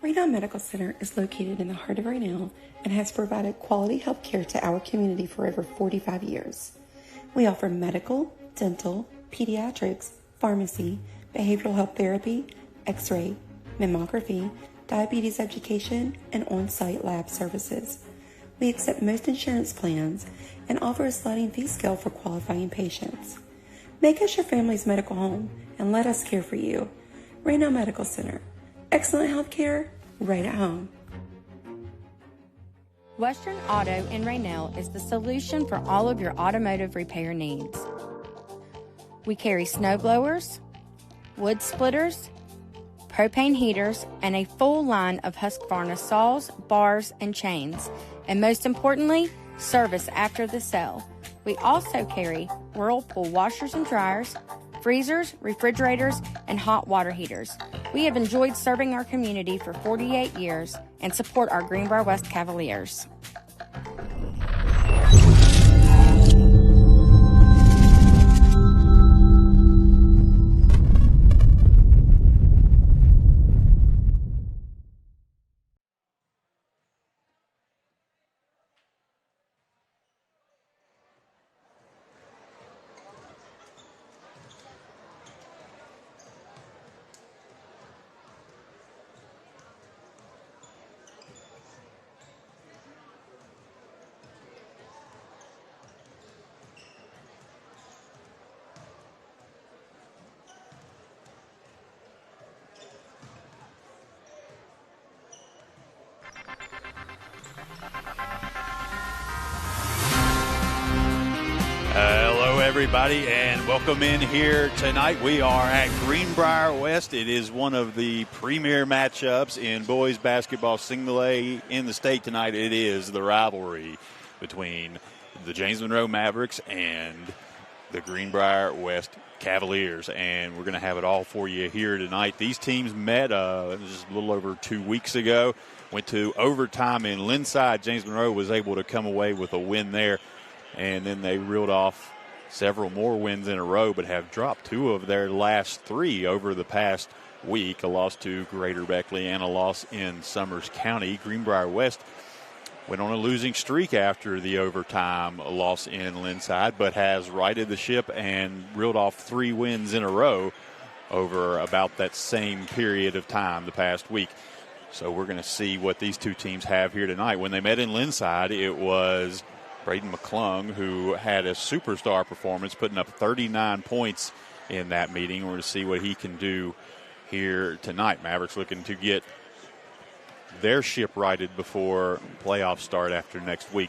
Raynell Medical Center is located in the heart of Raynell and has provided quality health care to our community for over 45 years. We offer medical, dental, pediatrics, pharmacy, behavioral health therapy, x-ray, mammography, diabetes education, and on-site lab services. We accept most insurance plans and offer a sliding fee scale for qualifying patients. Make us your family's medical home and let us care for you. Raynell Medical Center. Excellent health care right at home. Western Auto in Raynell is the solution for all of your automotive repair needs. We carry snow blowers, wood splitters, propane heaters, and a full line of Husqvarna saws, bars, and chains. And most importantly, service after the sale. We also carry Whirlpool washers and dryers, freezers, refrigerators, and hot water heaters. We have enjoyed serving our community for 48 years and support our Greenbrier West Cavaliers. Hello, everybody, and welcome in here tonight. We are at Greenbrier West. It is one of the premier matchups in boys basketball single A in the state tonight. It is the rivalry between the James Monroe Mavericks and the Greenbrier West Cavaliers, and we're going to have it all for you here tonight. These teams met just a little over 2 weeks ago, went to overtime in Linside. James Monroe was able to come away with a win there. And then they reeled off several more wins in a row, but have dropped 2 of their last 3 over the past week. A loss to Greater Beckley and a loss in Summers County. Greenbrier West went on a losing streak after the overtime loss in Linside, but has righted the ship and reeled off 3 wins in a row over about that same period of time the past week. So we're going to see what these 2 teams have here tonight. When they met in Linside, it was Braden McClung, who had a superstar performance, putting up 39 points in that meeting. We're going to see what he can do here tonight. Mavericks looking to get their ship righted before playoffs start after next week.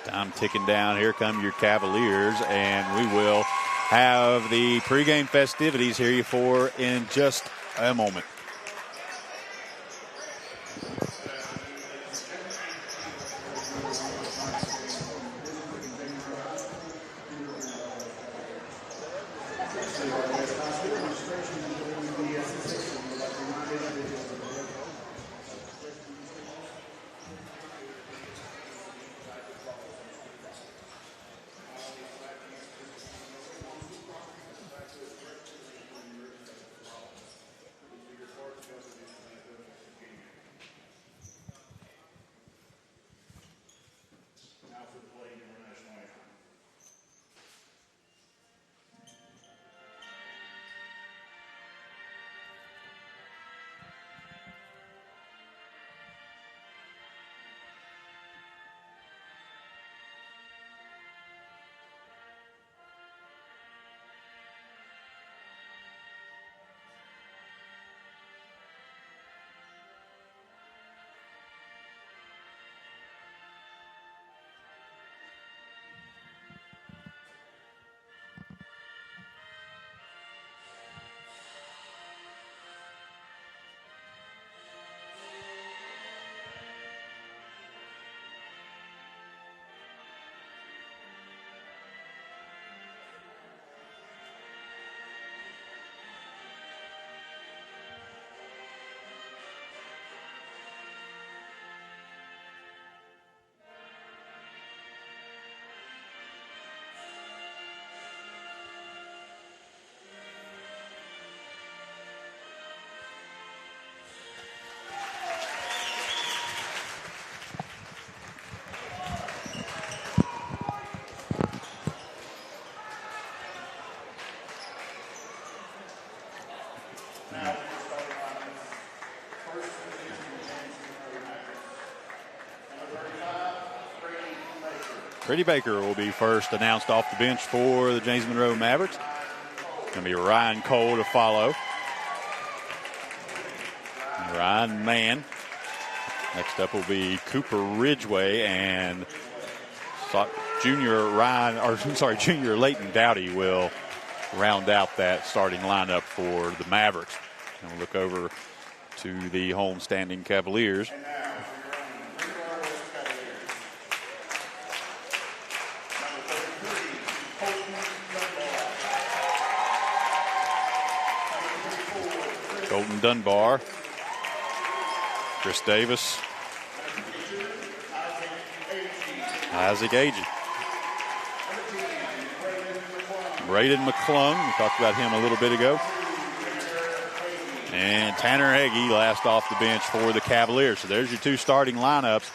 Time ticking down. Here come your Cavaliers, and we will have the pregame festivities here for in just a moment. Freddie Baker will be first announced off the bench for the James Monroe Mavericks. Going to be Ryan Cole to follow. Ryan Mann. Next up will be Cooper Ridgway, and Junior Leighton Dowdy will round out that starting lineup for the Mavericks. And we'll look over to the home-standing Cavaliers. Colton Dunbar, Chris Davis, Isaac Agee, Braden McClung, we talked about him a little bit ago, and Tanner Hagee last off the bench for the Cavaliers. So there's your two starting lineups.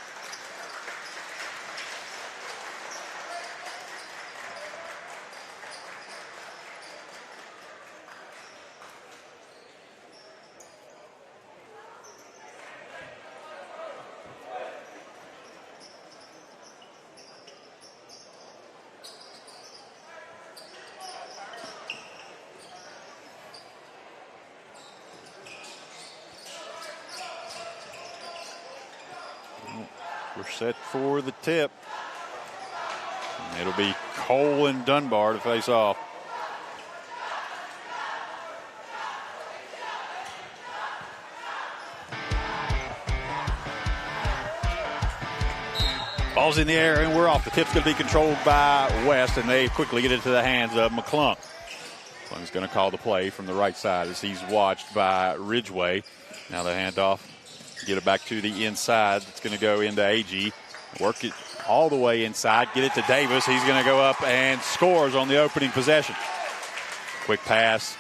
We're set for the tip. And it'll be Cole and Dunbar to face off. Ball's in the air and we're off. The tip's going to be controlled by West, and they quickly get it to the hands of McClung. McClung's going to call the play from the right side as he's watched by Ridgway. Now the handoff. Get it back to the inside. It's going to go into Agee. Work it all the way inside. Get it to Davis. He's going to go up and scores on the opening possession. Quick pass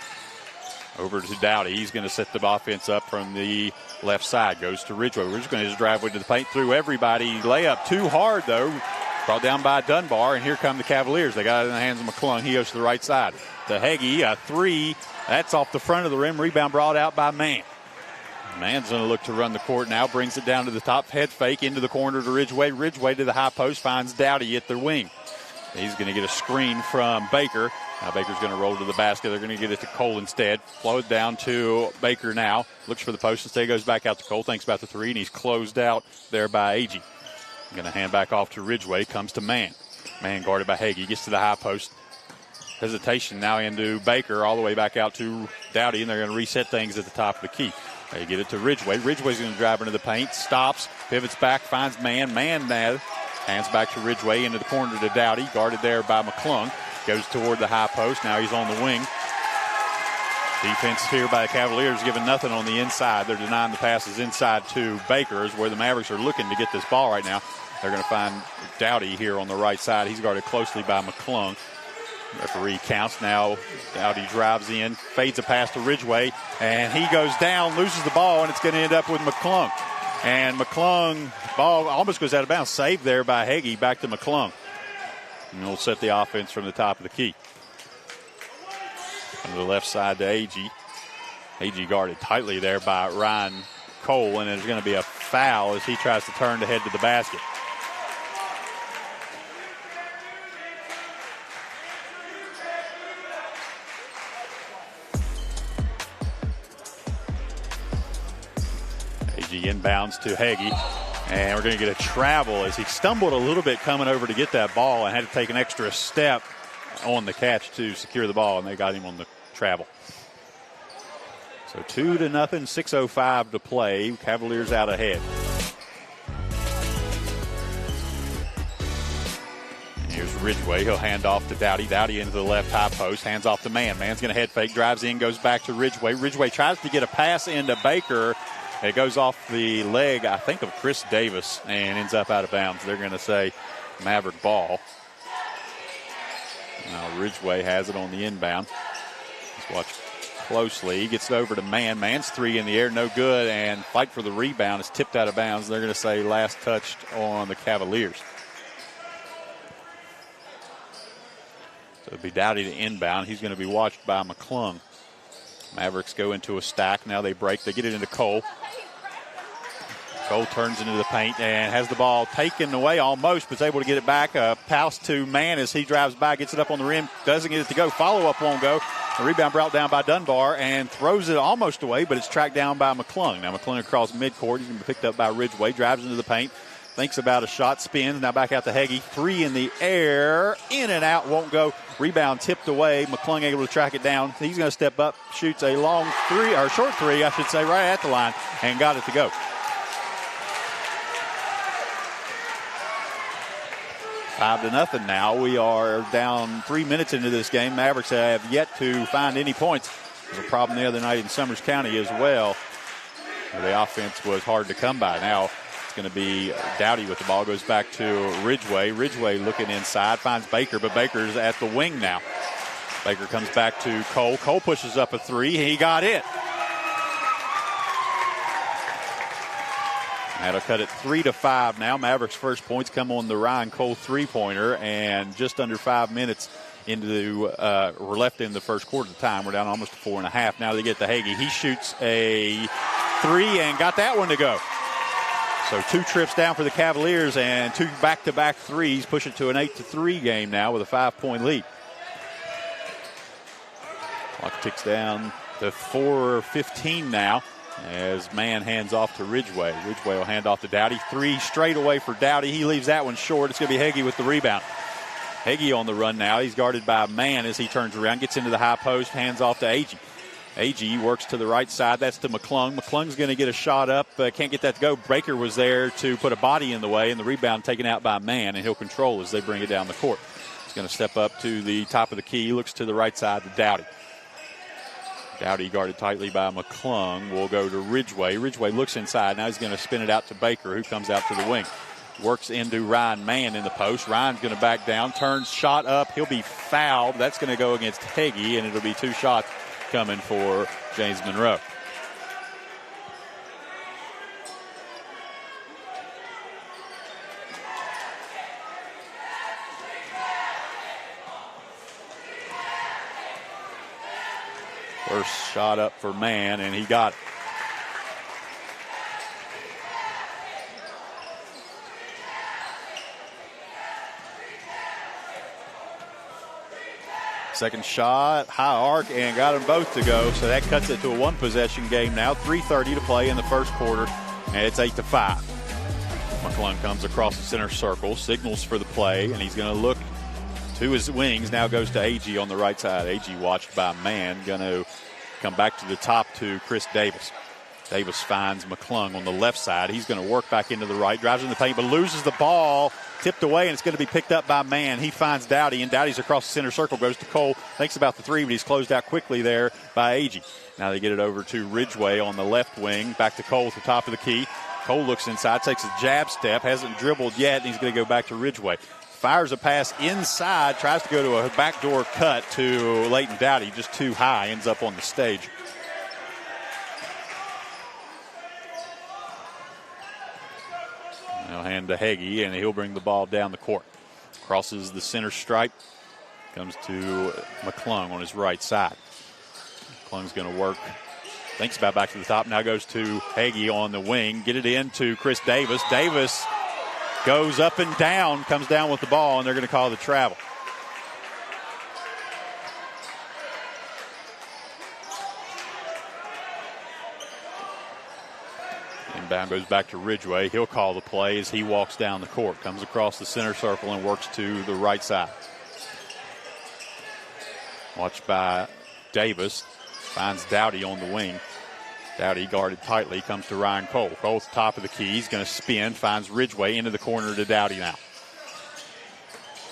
over to Dowdy. He's going to set the offense up from the left side. Goes to Ridgway. We're just going to just drive into the paint through everybody. Layup too hard, though. Brought down by Dunbar, and here come the Cavaliers. They got it in the hands of McClung. He goes to the right side. To Hagee, a three. That's off the front of the rim. Rebound brought out by Mann. Mann's going to look to run the court now. Brings it down to the top. Head fake into the corner to Ridgway. Ridgway to the high post. Finds Dowdy at the wing. He's going to get a screen from Baker. Now Baker's going to roll to the basket. They're going to get it to Cole instead. Flow it down to Baker now. Looks for the post. Instead goes back out to Cole. Thinks about the three, and he's closed out there by Agee. Going to hand back off to Ridgway. Comes to Mann. Mann guarded by Hagee. Gets to the high post. Hesitation now into Baker. All the way back out to Dowdy, and they're going to reset things at the top of the key. They get it to Ridgway. Ridgway's going to drive into the paint. Stops. Pivots back. Finds Mann. Mann now hands back to Ridgway into the corner to Dowdy. Guarded there by McClung. Goes toward the high post. Now he's on the wing. Defense here by the Cavaliers giving nothing on the inside. They're denying the passes inside to Baker, is where the Mavericks are looking to get this ball right now. They're going to find Dowdy here on the right side. He's guarded closely by McClung. Referee counts now. Dowdy drives in, fades a pass to Ridgway, and he goes down, loses the ball, and it's going to end up with McClung. And McClung, ball almost goes out of bounds. Saved there by Hagee, back to McClung. And we'll set the offense from the top of the key. On the left side to Agee. Agee guarded tightly there by Ryan Cole, and there's going to be a foul as he tries to turn to head to the basket. Inbounds to Hagee, and we're going to get a travel as he stumbled a little bit coming over to get that ball and had to take an extra step on the catch to secure the ball, and they got him on the travel. So 2-0, 6:05 to play. Cavaliers out ahead. And here's Ridgway. He'll hand off to Dowdy. Dowdy into the left high post. Hands off to Mann. Mann's going to head fake. Drives in. Goes back to Ridgway. Ridgway tries to get a pass into Baker. It goes off the leg, I think, of Chris Davis and ends up out of bounds. They're going to say Maverick ball. Now Ridgway has it on the inbound. Let's watch closely. He gets it over to Mann. Mann's three in the air, no good, and fight for the rebound is tipped out of bounds. They're going to say last touched on the Cavaliers. So it'll be Dowdy to inbound. He's going to be watched by McClung. Mavericks go into a stack. Now they break. They get it into Cole. Cole turns into the paint and has the ball taken away almost, but is able to get it back. Pass to Mann as he drives by, gets it up on the rim, doesn't get it to go. Follow-up won't go. The rebound brought down by Dunbar and throws it almost away, but it's tracked down by McClung. Now McClung across midcourt. He's going to be picked up by Ridgway, drives into the paint, thinks about a shot, spins. Now back out to Heggie. 3 in the air, in and out, won't go. Rebound tipped away. McClung able to track it down. He's going to step up, shoots a long three, or short three, I should say, right at the line, and got it to go. 5-0 now. We are down 3 minutes into this game. Mavericks have yet to find any points. There was a problem the other night in Summers County as well, where the offense was hard to come by. Now it's going to be Dowdy with the ball. Goes back to Ridgway. Ridgway looking inside, finds Baker, but Baker's at the wing now. Baker comes back to Cole. Cole pushes up a three. He got it. That'll cut it 3-5 now. Mavericks' first points come on the Ryan Cole three-pointer, and just under 5 minutes into we're left in the first quarter of the time. We're down almost to 4.5. Now they get to Hagee. He shoots a three and got that one to go. So 2 trips down for the Cavaliers and 2 back-to-back threes. Push it to an 8-3 game now with a 5-point lead. Clock ticks down to 4:15 now, as Mann hands off to Ridgway. Ridgway will hand off to Dowdy. 3 straight away for Dowdy. He leaves that one short. It's going to be Heggie with the rebound. Heggie on the run now. He's guarded by Mann as he turns around, gets into the high post, hands off to Agee. Agee works to the right side. That's to McClung. McClung's going to get a shot up. Can't get that to go. Baker was there to put a body in the way, and the rebound taken out by Mann, and he'll control as they bring it down the court. He's going to step up to the top of the key. Looks to the right side to Dowdy. Dowdy guarded tightly by McClung. Will go to Ridgway. Ridgway looks inside. Now he's going to spin it out to Baker, who comes out to the wing. Works into Ryan Mann in the post. Ryan's going to back down. Turns, shot up. He'll be fouled. That's going to go against Heggie, and it'll be 2 shots coming for James Monroe. First shot up for Mann, and he got it. Second shot, high arc, and got them both to go. So that cuts it to a 1-possession game now. 3:30 to play in the first quarter, and it's 8-5. McClung comes across the center circle, signals for the play, and he's going to look to his wings. Now goes to Agee on the right side. Agee watched by Mann. Going to come back to the top to Chris Davis. Davis finds McClung on the left side. He's going to work back into the right, drives in the paint, but loses the ball. Tipped away, and it's going to be picked up by Mann. He finds Dowdy, and Dowdy's across the center circle, goes to Cole. Thinks about the three, but he's closed out quickly there by Agee. Now they get it over to Ridgway on the left wing. Back to Cole at the top of the key. Cole looks inside, takes a jab step, hasn't dribbled yet, and he's going to go back to Ridgway. Fires a pass inside, tries to go to a backdoor cut to Leighton Dowdy, just too high, ends up on the stage. Now hand to Heggie, and he'll bring the ball down the court. Crosses the center stripe, comes to McClung on his right side. McClung's going to work. Thinks about back to the top. Now goes to Heggie on the wing. Get it in to Chris Davis. Davis goes up and down, comes down with the ball, and they're going to call the travel. Inbound goes back to Ridgway. He'll call the play as he walks down the court. Comes across the center circle and works to the right side. Watched by Davis. Finds Dowdy on the wing. Dowdy guarded tightly. Comes to Ryan Cole. Cole at the top of the key. He's going to spin. Finds Ridgway into the corner to Dowdy now.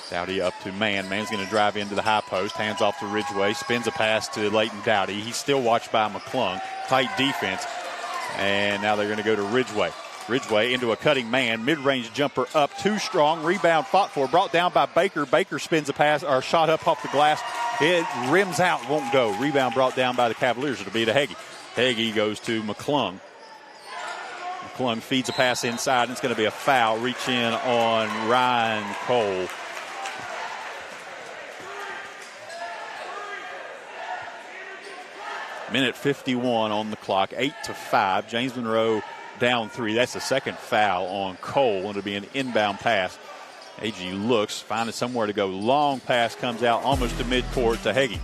Dowdy up to Mann. Mann's going to drive into the high post. Hands off to Ridgway. Spins a pass to Leighton Dowdy. He's still watched by McClung. Tight defense. And now they're going to go to Ridgway. Ridgway into a cutting man. Mid-range jumper up. Too strong. Rebound fought for. Brought down by Baker. Baker spins a pass or shot up off the glass. It rims out. Won't go. Rebound brought down by the Cavaliers. It'll be to Heggie. Heggie goes to McClung. McClung feeds a pass inside. And it's going to be a foul. Reach in on Ryan Cole. Minute 51 on the clock. 8-5. James Monroe down 3. That's the second foul on Cole, and it'll be an inbound pass. AG looks, finding somewhere to go. Long pass comes out almost to midcourt to Heggie.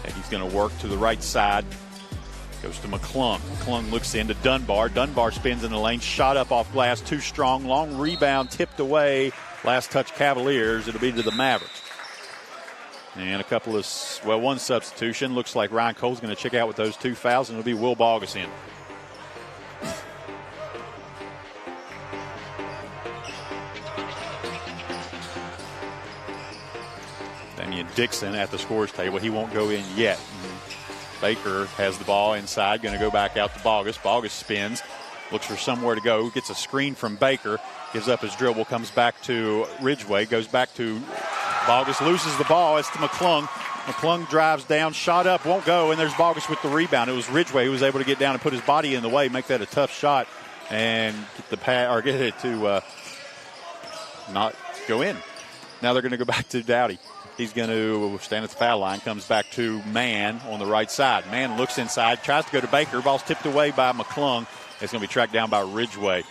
Heggie's going to work to the right side. Goes to McClung. McClung looks into Dunbar. Dunbar spins in the lane. Shot up off glass. Too strong. Long rebound tipped away. Last touch Cavaliers. It'll be to the Mavericks. And a couple of, one substitution. Looks like Ryan Cole's going to check out with those 2 fouls, and it'll be Will Bogus in. Damian Dixon at the scores table. He won't go in yet. Baker has the ball inside, going to go back out to Bogus. Bogus spins, looks for somewhere to go, gets a screen from Baker, gives up his dribble, comes back to Ridgway, goes back to Bogus, loses the ball. It's to McClung. McClung drives down, shot up, won't go, and there's Bogus with the rebound. It was Ridgway who was able to get down and put his body in the way, make that a tough shot, and get it to not go in. Now they're going to go back to Dowdy. He's going to stand at the foul line, comes back to Mann on the right side. Mann looks inside, tries to go to Baker. Ball's tipped away by McClung. It's going to be tracked down by Ridgway.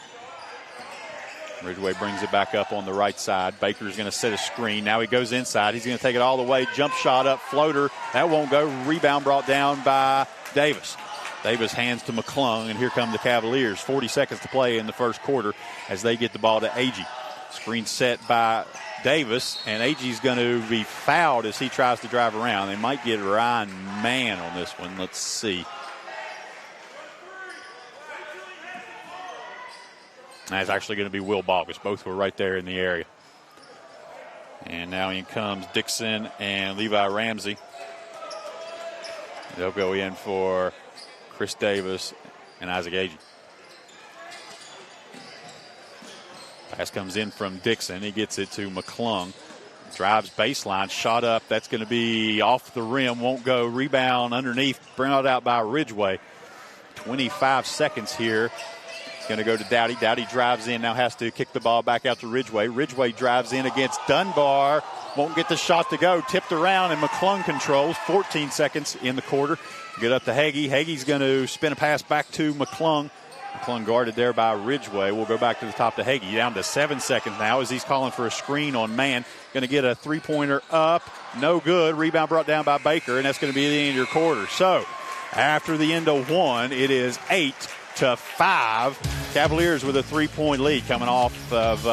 Ridgway brings it back up on the right side. Baker's going to set a screen. Now he goes inside. He's going to take it all the way. Jump shot up, floater. That won't go. Rebound brought down by Davis. Davis hands to McClung, and here come the Cavaliers. 40 seconds to play in the first quarter as they get the ball to Agee. Screen set by Davis, and Agee's going to be fouled as he tries to drive around. They might get Ryan Mann on this one. Let's see. That's actually going to be Will Bogus. Both were right there in the area. And now in comes Dixon and Levi Ramsey. They'll go in for Chris Davis and Isaac Agee. Pass comes in from Dixon. He gets it to McClung. Drives baseline. Shot up. That's going to be off the rim. Won't go. Rebound underneath. Brought out by Ridgway. 25 seconds here. Going to go to Dowdy. Dowdy drives in. Now has to kick the ball back out to Ridgway. Ridgway drives in against Dunbar. Won't get the shot to go. Tipped around, and McClung controls. 14 seconds in the quarter. Get up to Heggie. Heggie's going to spin a pass back to McClung. McClung guarded there by Ridgway. We'll go back to the top to Heggie. Down to 7 seconds now as he's calling for a screen on Mann. Going to get a three-pointer up. No good. Rebound brought down by Baker, and that's going to be the end of your quarter. So after the end of one, it is 8-5. Cavaliers with a 3-point lead coming off of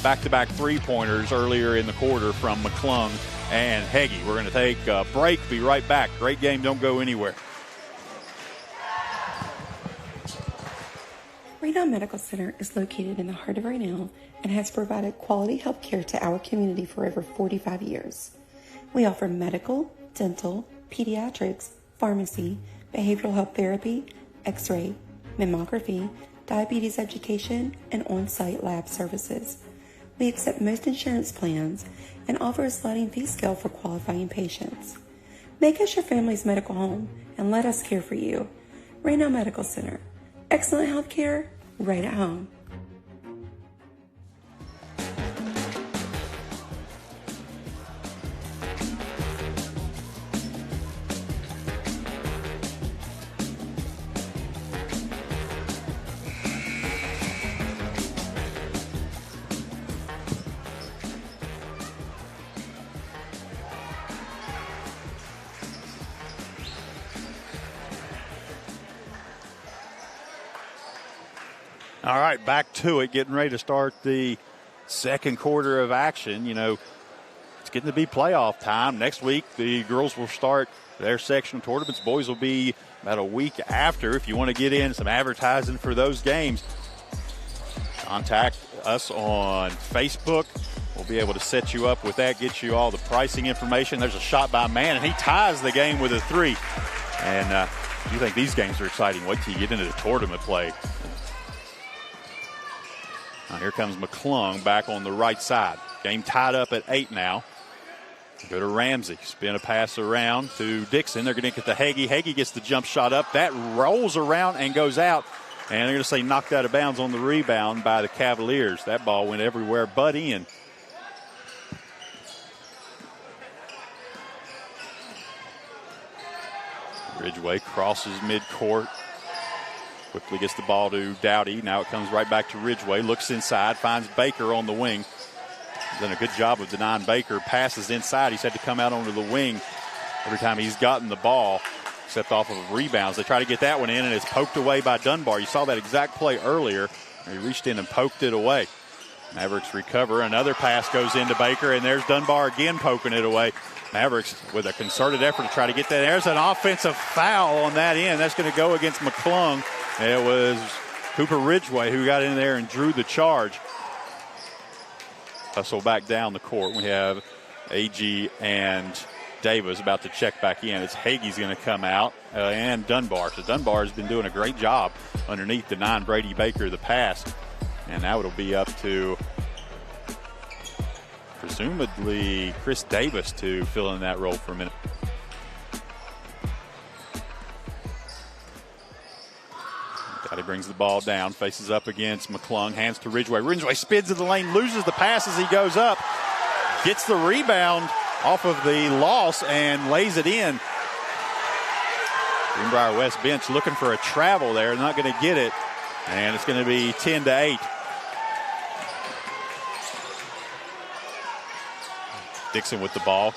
back-to-back three-pointers earlier in the quarter from McClung and Heggie. We're going to take a break. Be right back. Great game. Don't go anywhere. Raynell Medical Center is located in the heart of Raynell and has provided quality health care to our community for over 45 years. We offer medical, dental, pediatrics, pharmacy, behavioral health therapy, x-ray, mammography, diabetes education, and on-site lab services. We accept most insurance plans and offer a sliding fee scale for qualifying patients. Make us your family's medical home and let us care for you. Raynell Medical Center. Excellent health care right at home. All right, back to it, getting ready to start the second quarter of action. You know, it's getting to be playoff time. Next week, the girls will start their sectional tournaments. Boys will be about a week after. If you want to get in some advertising for those games, contact us on Facebook. We'll be able to set you up with that, get you all the pricing information. There's a shot by Mann, and he ties the game with a three. And you think these games are exciting. Wait till you get into the tournament play. Now here comes McClung back on the right side. Game tied up at 8 now. Go to Ramsey. Spin a pass around to Dixon. They're going to get to Heggie. Heggie gets the jump shot up. That rolls around and goes out. And they're going to say knocked out of bounds on the rebound by the Cavaliers. That ball went everywhere but in. Ridgway crosses midcourt. Quickly gets the ball to Dowdy. Now it comes right back to Ridgway. Looks inside, finds Baker on the wing. Done a good job of denying Baker. Passes inside. He's had to come out onto the wing every time he's gotten the ball, except off of rebounds. They try to get that one in, and it's poked away by Dunbar. You saw that exact play earlier. He reached in and poked it away. Mavericks recover. Another pass goes into Baker, and there's Dunbar again poking it away. Mavericks with a concerted effort to try to get that. There's an offensive foul on that end. That's going to go against McClung. It was Cooper Ridgway who got in there and drew the charge. Hustle back down the court. We have AG and Davis about to check back in. It's Hagee's going to come out and Dunbar. So Dunbar has been doing a great job underneath the 9 Brady Baker the pass. And now it'll be up to presumably Chris Davis to fill in that role for a minute. Dowdy brings the ball down, faces up against McClung, hands to Ridgway. Ridgway spins in the lane, loses the pass as he goes up, gets the rebound off of the loss and lays it in. Greenbrier West bench looking for a travel there, not going to get it, and it's going to be 10-8. Dixon with the ball.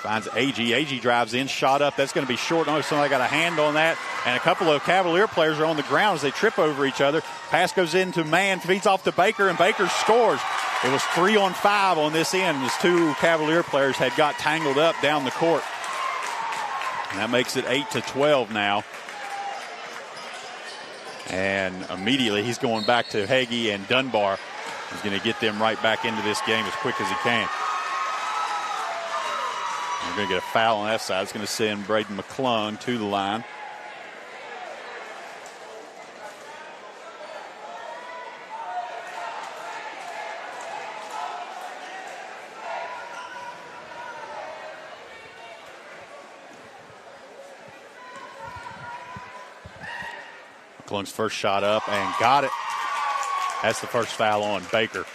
Finds AG. AG drives in, shot up. That's going to be short. No, somebody got a hand on that. And a couple of Cavalier players are on the ground as they trip over each other. Pass goes into Mann, feeds off to Baker, and Baker scores. It was 3-on-5 on this end as 2 Cavalier players had got tangled up down the court. And that makes it 8-12 now. And immediately he's going back to Hagee and Dunbar. He's going to get them right back into this game as quick as he can. We're going to get a foul on that side. It's going to send Braden McClung to the line. McClung's first shot up and got it. That's the first foul on Baker.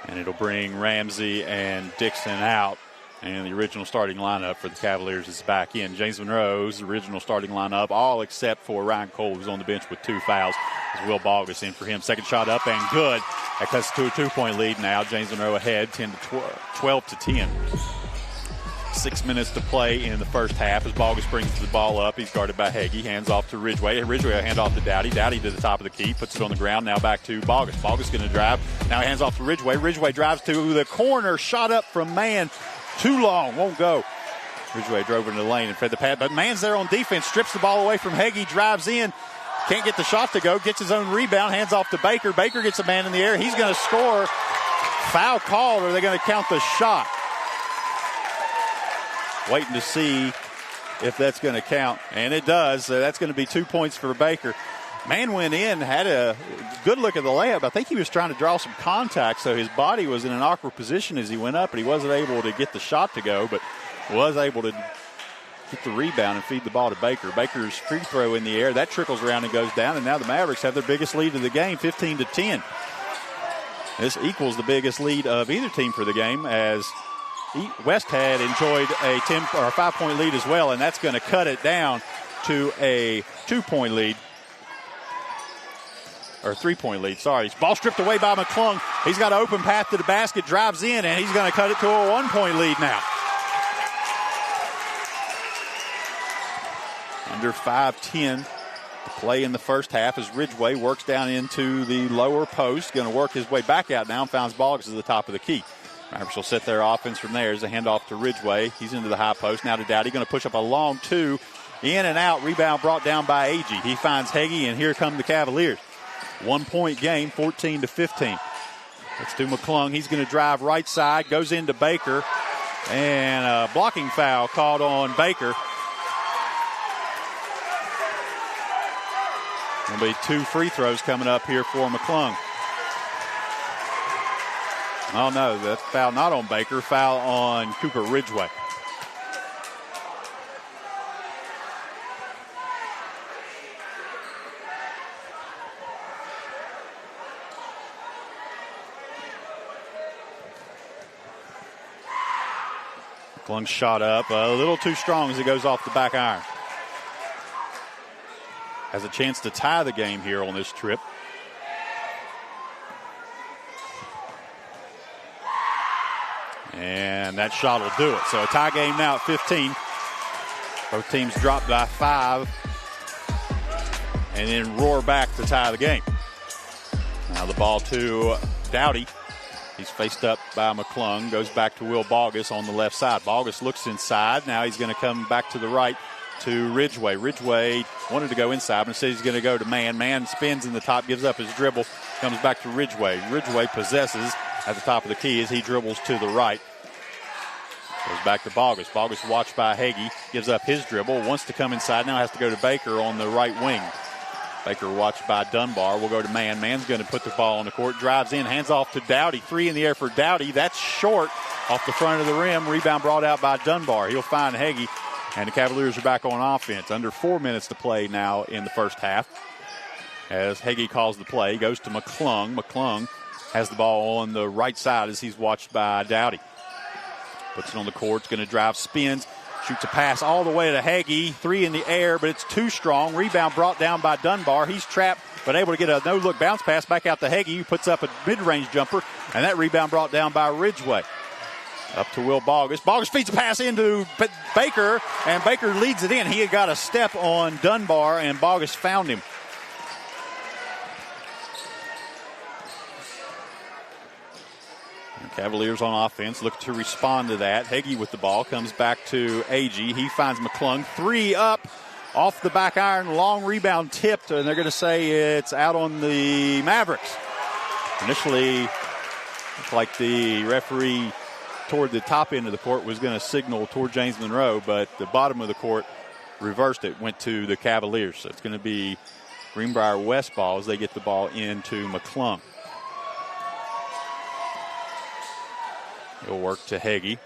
And it'll bring Ramsey and Dixon out. And the original starting lineup for the Cavaliers is back in. James Monroe's original starting lineup, all except for Ryan Cole, who's on the bench with 2 fouls. As Will Bogus in for him. Second shot up and good. That cuts to a 2-point lead now. James Monroe ahead, 12-10. 6 minutes to play in the first half as Bogus brings the ball up. He's guarded by Hagee. Hands off to Ridgway. Ridgway will hand off to Dowdy. Dowdy to the top of the key. Puts it on the ground. Now back to Bogus. Bogus going to drive. Now he hands off to Ridgway. Ridgway drives to the corner. Shot up from Mann. Too long. Won't go. Ridgway drove into the lane and fed the pad. But Mann's there on defense. Strips the ball away from Hagee. Drives in. Can't get the shot to go. Gets his own rebound. Hands off to Baker. Baker gets a man in the air. He's going to score. Foul called, or are they going to count the shot? Waiting to see if that's going to count. And it does. So that's going to be 2 points for Baker. Man went in, had a good look at the layup. I think he was trying to draw some contact, so his body was in an awkward position as he went up, but he wasn't able to get the shot to go, but was able to get the rebound and feed the ball to Baker. Baker's free throw in the air. That trickles around and goes down, and now the Mavericks have their biggest lead of the game, 15-10. This equals the biggest lead of either team for the game, as West had enjoyed a 5-point lead as well, and that's going to cut it down to a 2-point lead. Or 3-point lead, sorry. Ball stripped away by McClung. He's got an open path to the basket, drives in, and he's going to cut it to a 1-point lead now. Under 5:10 to play in the first half as Ridgway works down into the lower post. Going to work his way back out now and finds Boggs at the top of the key. Mavericks will set their offense from there as a handoff to Ridgway. He's into the high post. Now to Dowdy. Going to push up a long 2. In and out. Rebound brought down by Agee. He finds Hagee, and here come the Cavaliers. 1-point game, 14-15. That's to McClung. He's going to drive right side, goes into Baker, and a blocking foul called on Baker. There'll be 2 free throws coming up here for McClung. Oh, no, that's foul not on Baker, foul on Cooper Ridgway. McClung shot up a little too strong as it goes off the back iron. has a chance to tie the game here on this trip. And that shot will do it. So a tie game now at 15. Both teams drop by 5 and then roar back to tie the game. Now the ball to Dowdy. He's faced up by McClung. Goes back to Will Bogus on the left side. Bogus looks inside. Now he's going to come back to the right to Ridgway. Ridgway wanted to go inside, but instead he's going to go to Man. Man spins in the top, gives up his dribble, comes back to Ridgway. Ridgway possesses at the top of the key as he dribbles to the right. Goes back to Bogus. Bogus watched by Hagee, gives up his dribble, wants to come inside, now has to go to Baker on the right wing. Baker watched by Dunbar. We'll go to Man. Man's going to put the ball on the court. Drives in, hands off to Dowdy. 3 in the air for Dowdy. That's short off the front of the rim. Rebound brought out by Dunbar. He'll find Hagee, and the Cavaliers are back on offense. Under 4 minutes to play now in the first half. As Hagee calls the play, goes to McClung. McClung has the ball on the right side as he's watched by Dowdy. Puts it on the court. It's going to drive, spins. Shoots a pass all the way to Hagee. 3 in the air, but it's too strong. Rebound brought down by Dunbar. He's trapped, but able to get a no-look bounce pass back out to Hagee, who puts up a mid-range jumper, and that rebound brought down by Ridgway. Up to Will Bogus. Bogus feeds a pass into Baker, and Baker leads it in. He had got a step on Dunbar, and Bogus found him. Cavaliers on offense look to respond to that. Hagee with the ball comes back to Agee. He finds McClung. 3 up off the back iron. Long rebound tipped, and they're going to say it's out on the Mavericks. Initially, looked like the referee toward the top end of the court was going to signal toward James Monroe, but the bottom of the court reversed it, went to the Cavaliers. So it's going to be Greenbrier West ball as they get the ball into McClung. He'll work to Hagee.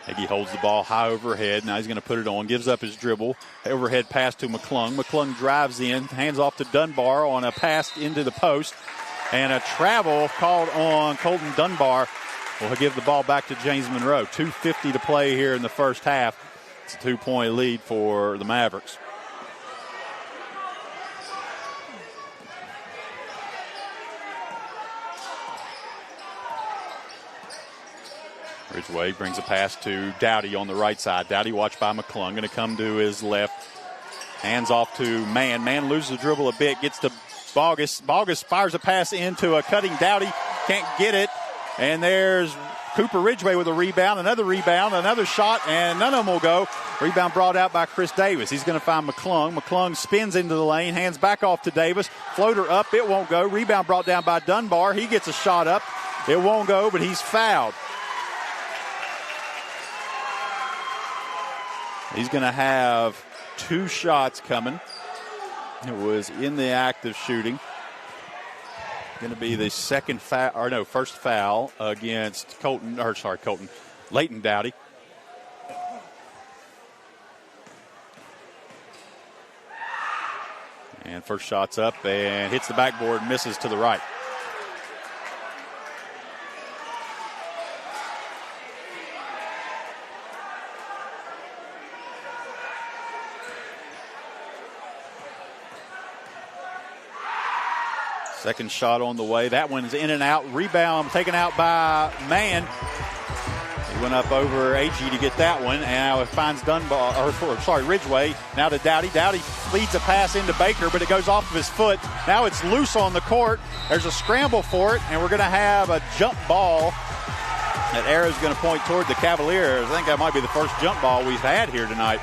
Hagee holds the ball high overhead. Now he's going to put it on. Gives up his dribble. Overhead pass to McClung. McClung drives in. Hands off to Dunbar on a pass into the post. And a travel called on Colton Dunbar will give the ball back to James Monroe. 2:50 to play here in the first half. It's a 2-point lead for the Mavericks. Ridgway brings a pass to Dowdy on the right side. Dowdy watched by McClung. Going to come to his left. Hands off to Man. Man loses the dribble a bit. Gets to Bogus. Bogus fires a pass into a cutting Dowdy. Can't get it. And there's Cooper Ridgway with a rebound. Another shot, and none of them will go. Rebound brought out by Chris Davis. He's going to find McClung. McClung spins into the lane. Hands back off to Davis. Floater up. It won't go. Rebound brought down by Dunbar. He gets a shot up. It won't go, but he's fouled. He's going to have 2 shots coming. It was in the act of shooting. Going to be the first foul against Leighton Dowdy. And first shot's up and hits the backboard, misses to the right. Second shot on the way. That one's in and out. Rebound taken out by Man. He went up over Agee to get that one. And now it finds Ridgway. Now to Dowdy. Dowdy leads a pass into Baker, but it goes off of his foot. Now it's loose on the court. There's a scramble for it, and we're going to have a jump ball. That arrow's going to point toward the Cavaliers. I think that might be the first jump ball we've had here tonight.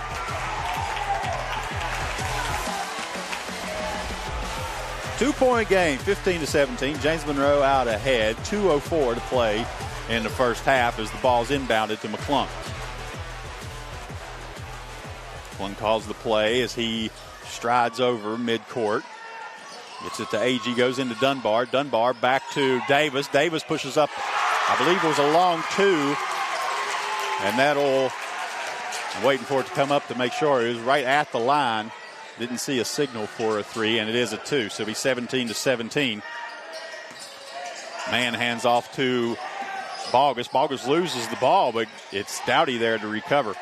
Two-point game, 15-17. James Monroe out ahead. 2:04 to play in the first half as the ball's inbounded to McClung. McClung calls the play as he strides over midcourt. Gets it to Agee, goes into Dunbar. Dunbar back to Davis. Davis pushes up, I believe it was a long 2. And I'm waiting for it to come up to make sure. It was right at the line. Didn't see a signal for a 3, and it is a 2. So it'll be 17-17. Man hands off to Bogus. Bogus loses the ball, but it's Dowdy there to recover.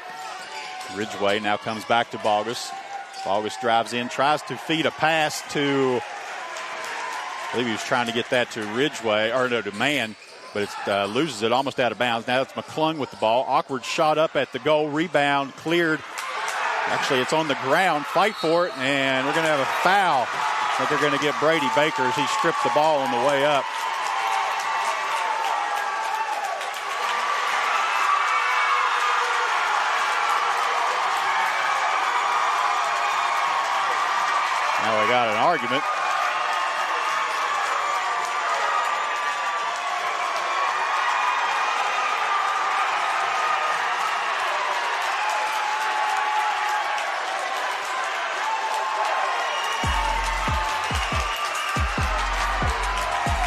Ridgway now comes back to Bogus. August drives in, tries to feed a pass to, I believe he was trying to get that to Ridgeway, or no, to Mann, but it loses it almost out of bounds. Now it's McClung with the ball. Awkward shot up at the goal. Rebound cleared. Actually, it's on the ground. Fight for it, and we're going to have a foul that they're going to get Brady Baker as he stripped the ball on the way up. Now we got an argument.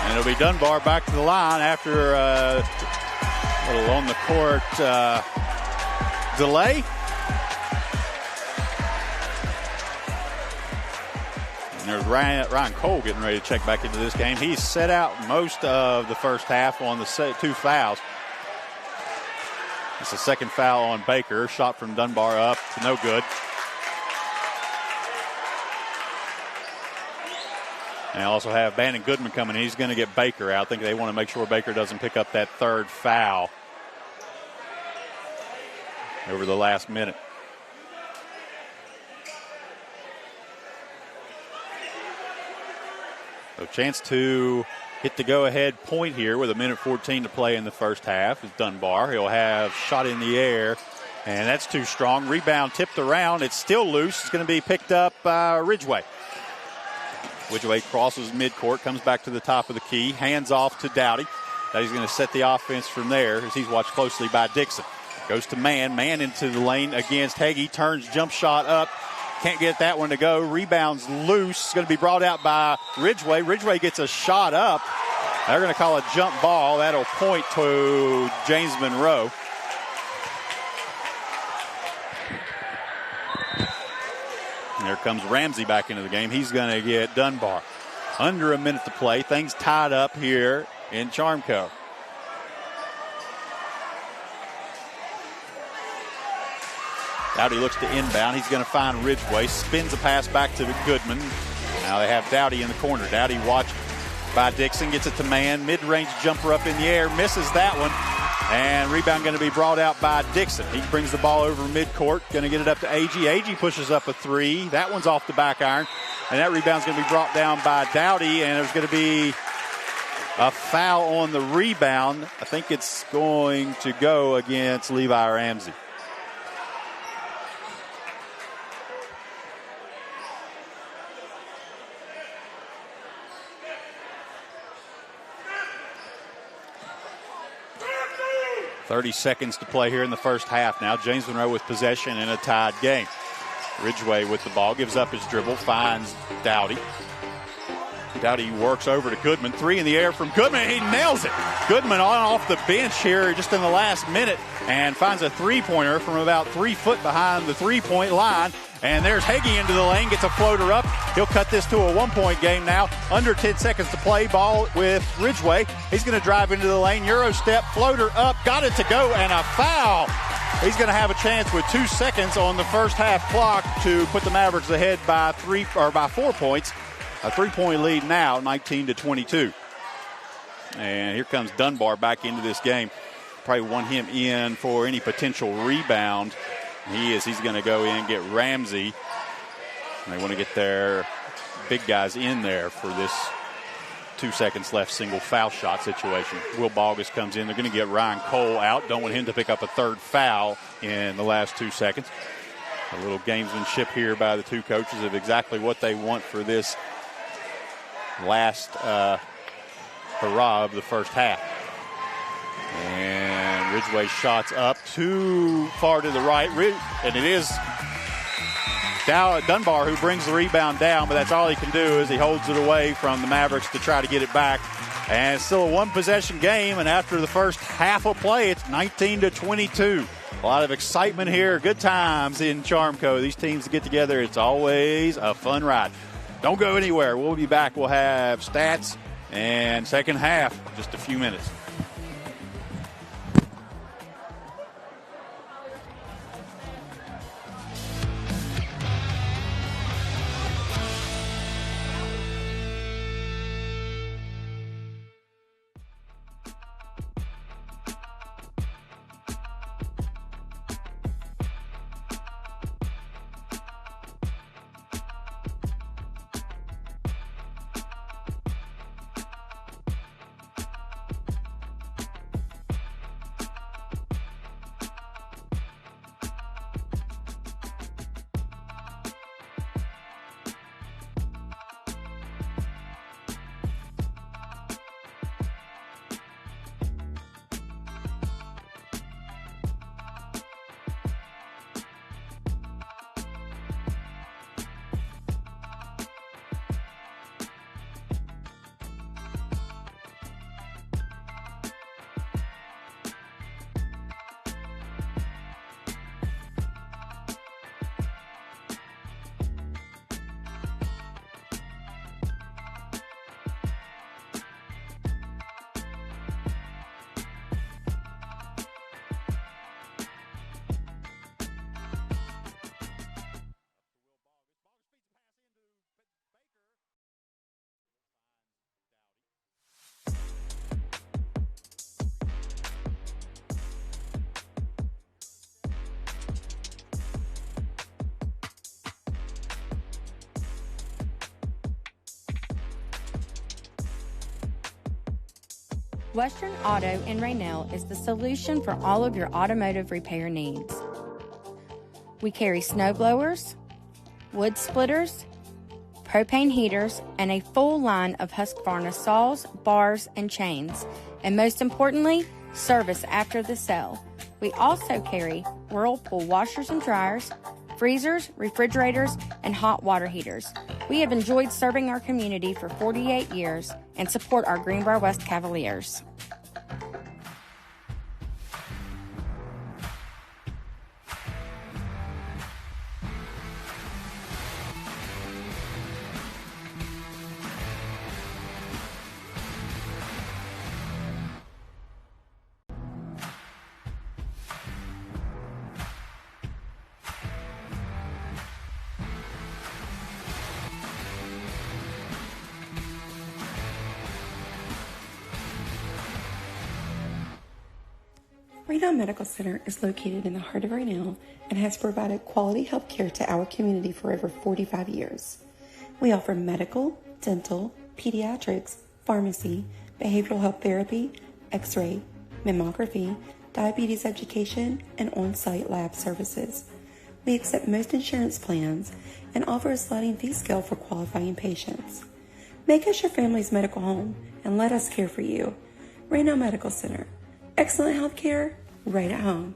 And it'll be Dunbar back to the line after a little on the court delay. And there's Ryan Cole getting ready to check back into this game. He's set out most of the first half on the 2 fouls. It's the second foul on Baker. Shot from Dunbar up, no good. And I also have Bannon Goodman coming in. He's going to get Baker out. I think they want to make sure Baker doesn't pick up that third foul over the last minute. So chance to hit the go-ahead point here with 1:14 to play in the first half is Dunbar. He'll have shot in the air, and that's too strong. Rebound tipped around. It's still loose. It's going to be picked up by Ridgeway. Ridgeway crosses midcourt, comes back to the top of the key, hands off to Dowdy. Dowdy's going to set the offense from there as he's watched closely by Dixon. Goes to Mann. Mann into the lane against Hagee. Turns, jump shot up. Can't get that one to go. Rebounds loose. It's going to be brought out by Ridgeway. Ridgeway gets a shot up. They're going to call a jump ball. That'll point to James Monroe. And there comes Ramsey back into the game. He's going to get Dunbar. Under a minute to play. Things tied up here in Charmco. Dowdy looks to inbound. He's going to find Ridgeway. Spins a pass back to Goodman. Now they have Dowdy in the corner. Dowdy watched by Dixon. Gets it to Mann. Mid-range jumper up in the air. Misses that one. And rebound going to be brought out by Dixon. He brings the ball over midcourt. Going to get it up to Agee. Agee pushes up a 3. That one's off the back iron. And that rebound's going to be brought down by Dowdy. And there's going to be a foul on the rebound. I think it's going to go against Levi Ramsey. .30 seconds to play here in the first half now. James Monroe with possession in a tied game. Ridgeway with the ball, gives up his dribble, finds Dowdy. Dowdy works over to Goodman. 3 in the air from Goodman. He nails it. Goodman on off the bench here just in the last minute and finds a three-pointer from about 3 foot behind the three-point line. And there's Hagee into the lane, gets a floater up. He'll cut this to a 1-point game now. Under 10 seconds to play. Ball with Ridgeway. He's going to drive into the lane. Euro step, floater up, got it to go, and a foul. He's going to have a chance with 2 seconds on the first half clock to put the Mavericks ahead by 4 points. A 3-point lead now, 19-22. And here comes Dunbar back into this game. Probably want him in for any potential rebound. He's going to go in and get Ramsey. And they want to get their big guys in there for this 2 seconds left single foul shot situation. Will Bogus comes in. They're going to get Ryan Cole out. Don't want him to pick up a third foul in the last 2 seconds. A little gamesmanship here by the two coaches of exactly what they want for this last hurrah of the first half. And Ridgeway shots up too far to the right. And it is Dunbar who brings the rebound down, but that's all he can do is he holds it away from the Mavericks to try to get it back. And it's still a one-possession game, and after the first half of play, it's 19-22. A lot of excitement here. Good times in Charmco. These teams get together. It's always a fun ride. Don't go anywhere. We'll be back. We'll have stats and second half in just a few minutes. Western Auto in Raynell is the solution for all of your automotive repair needs. We carry snow blowers, wood splitters, propane heaters, and a full line of Husqvarna saws, bars, and chains. And most importantly, service after the sale. We also carry Whirlpool washers and dryers, freezers, refrigerators, and hot water heaters. We have enjoyed serving our community for 48 years and support our Greenbrier West Cavaliers. Raynell Medical Center is located in the heart of Raynell and has provided quality health care to our community for over 45 years. We offer medical, dental, pediatrics, pharmacy, behavioral health therapy, x-ray, mammography, diabetes education, and on-site lab services. We accept most insurance plans and offer a sliding fee scale for qualifying patients. Make us your family's medical home and let us care for you. Raynell Medical Center. Excellent health care right at home.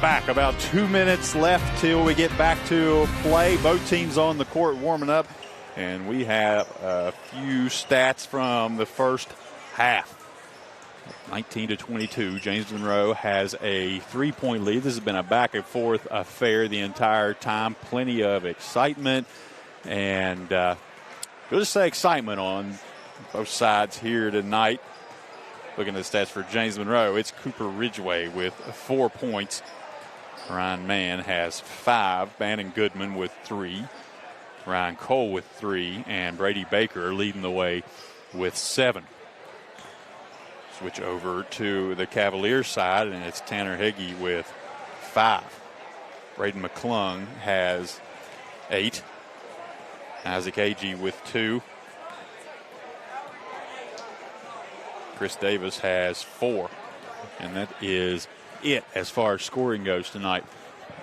back. About 2 minutes left till we get back to play. Both teams on the court warming up. And we have a few stats from the first half. 19-22. James Monroe has a 3-point lead. This has been a back-and-forth affair the entire time. Plenty of excitement. And we'll just say excitement on both sides here tonight. Looking at the stats for James Monroe, it's Cooper Ridgway with 4 points. Ryan Mann has 5. Bannon Goodman with 3. Ryan Cole with 3. And Brady Baker leading the way with 7. Switch over to the Cavaliers side, and it's Tanner Heggie with 5. Braden McClung has 8. Isaac Agee with 2. Chris Davis has 4. And that is it as far as scoring goes tonight.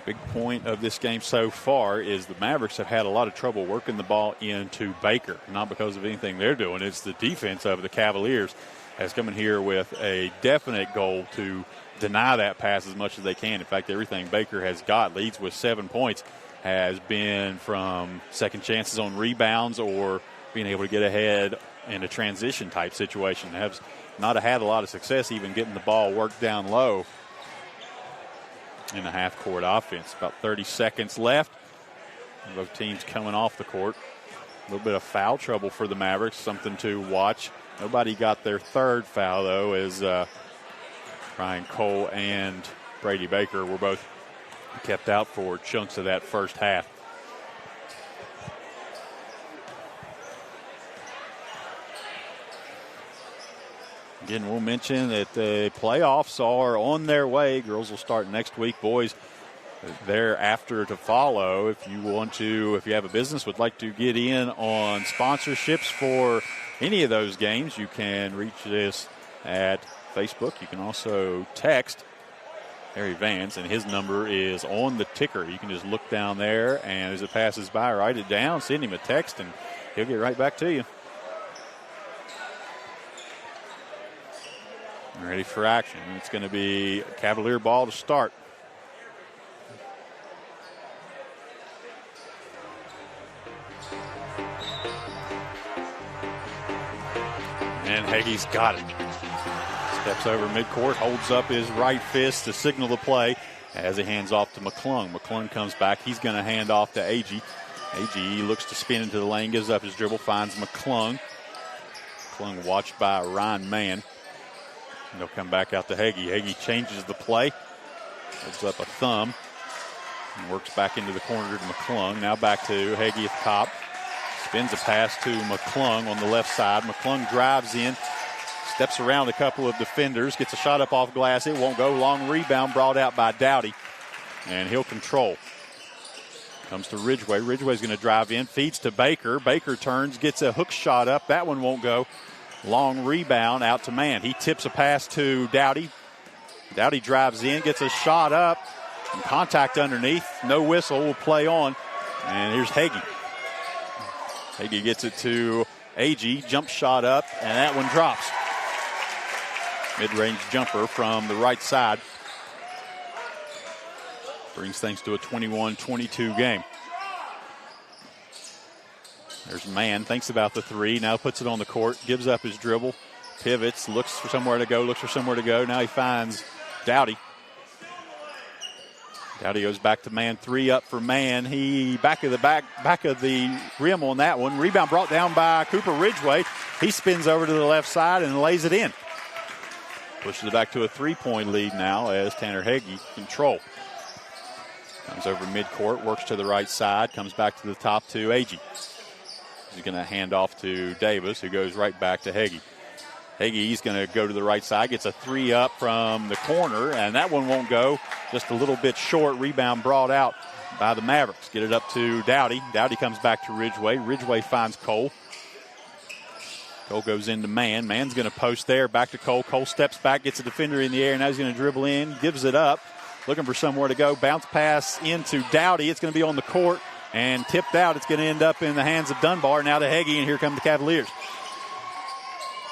Big point of this game so far is the Mavericks have had a lot of trouble working the ball into Baker. Not because of anything they're doing. It's the defense of the Cavaliers has come in here with a definite goal to deny that pass as much as they can. In fact, everything Baker has got, leads with 7 points, has been from second chances on rebounds or being able to get ahead in a transition type situation. They have not had a lot of success even getting the ball worked down low in the half-court offense. About 30 seconds left. Both teams coming off the court. A little bit of foul trouble for the Mavericks, something to watch. Nobody got their third foul, though, as Ryan Cole and Brady Baker were both kept out for chunks of that first half. Again, we'll mention that the playoffs are on their way. Girls will start next week. Boys thereafter to follow. If you want to, if you have a business, would like to get in on sponsorships for any of those games, you can reach us at Facebook. You can also text Harry Vance, and his number is on the ticker. You can just look down there, and as it passes by, write it down, send him a text, and he'll get right back to you. Ready for action. It's going to be Cavalier ball to start. And Hagee's got it. Steps over midcourt, holds up his right fist to signal the play as he hands off to McClung. McClung comes back. He's going to hand off to Agee. Agee looks to spin into the lane, gives up his dribble, finds McClung. McClung watched by Ryan Mann. And they'll come back out to Heggie. Heggie changes the play, holds up a thumb, and works back into the corner to McClung. Now back to Heggie at the top. Spins a pass to McClung on the left side. McClung drives in, steps around a couple of defenders, gets a shot up off glass. It won't go. Long rebound brought out by Dowdy, and he'll control. Comes to Ridgway. Ridgway's going to drive in, feeds to Baker. Baker turns, gets a hook shot up. That one won't go. Long rebound out to Mann. He tips a pass to Dowdy. Dowdy drives in, gets a shot up, and contact underneath. No whistle, will play on. And here's Heggie. Heggie gets it to Agee, jump shot up, and that one drops. Mid-range jumper from the right side. Brings things to a 21-22 game. There's Mann, thinks about the three, now puts it on the court, gives up his dribble, pivots, looks for somewhere to go, Now he finds Dowdy. Dowdy goes back to Mann, 3 up for Mann. He back of the rim on that one. Rebound brought down by Cooper Ridgway. He spins over to the left side and lays it in. Pushes it back to a 3-point lead now as Tanner Heggie control. Comes over midcourt, works to the right side, comes back to the top to Agee. He's going to hand off to Davis, who goes right back to Heggie. Heggie's going to go to the right side, gets a 3 up from the corner, and that one won't go. Just a little bit short. Rebound brought out by the Mavericks. Get it up to Dowdy. Dowdy comes back to Ridgway. Ridgway finds Cole. Cole goes into Mann. Mann's going to post there. Back to Cole. Cole steps back, gets a defender in the air. Now he's going to dribble in, gives it up. Looking for somewhere to go. Bounce pass into Dowdy. It's going to be on the court and tipped out. It's going to end up in the hands of Dunbar. Now to Heggie, and here come the Cavaliers.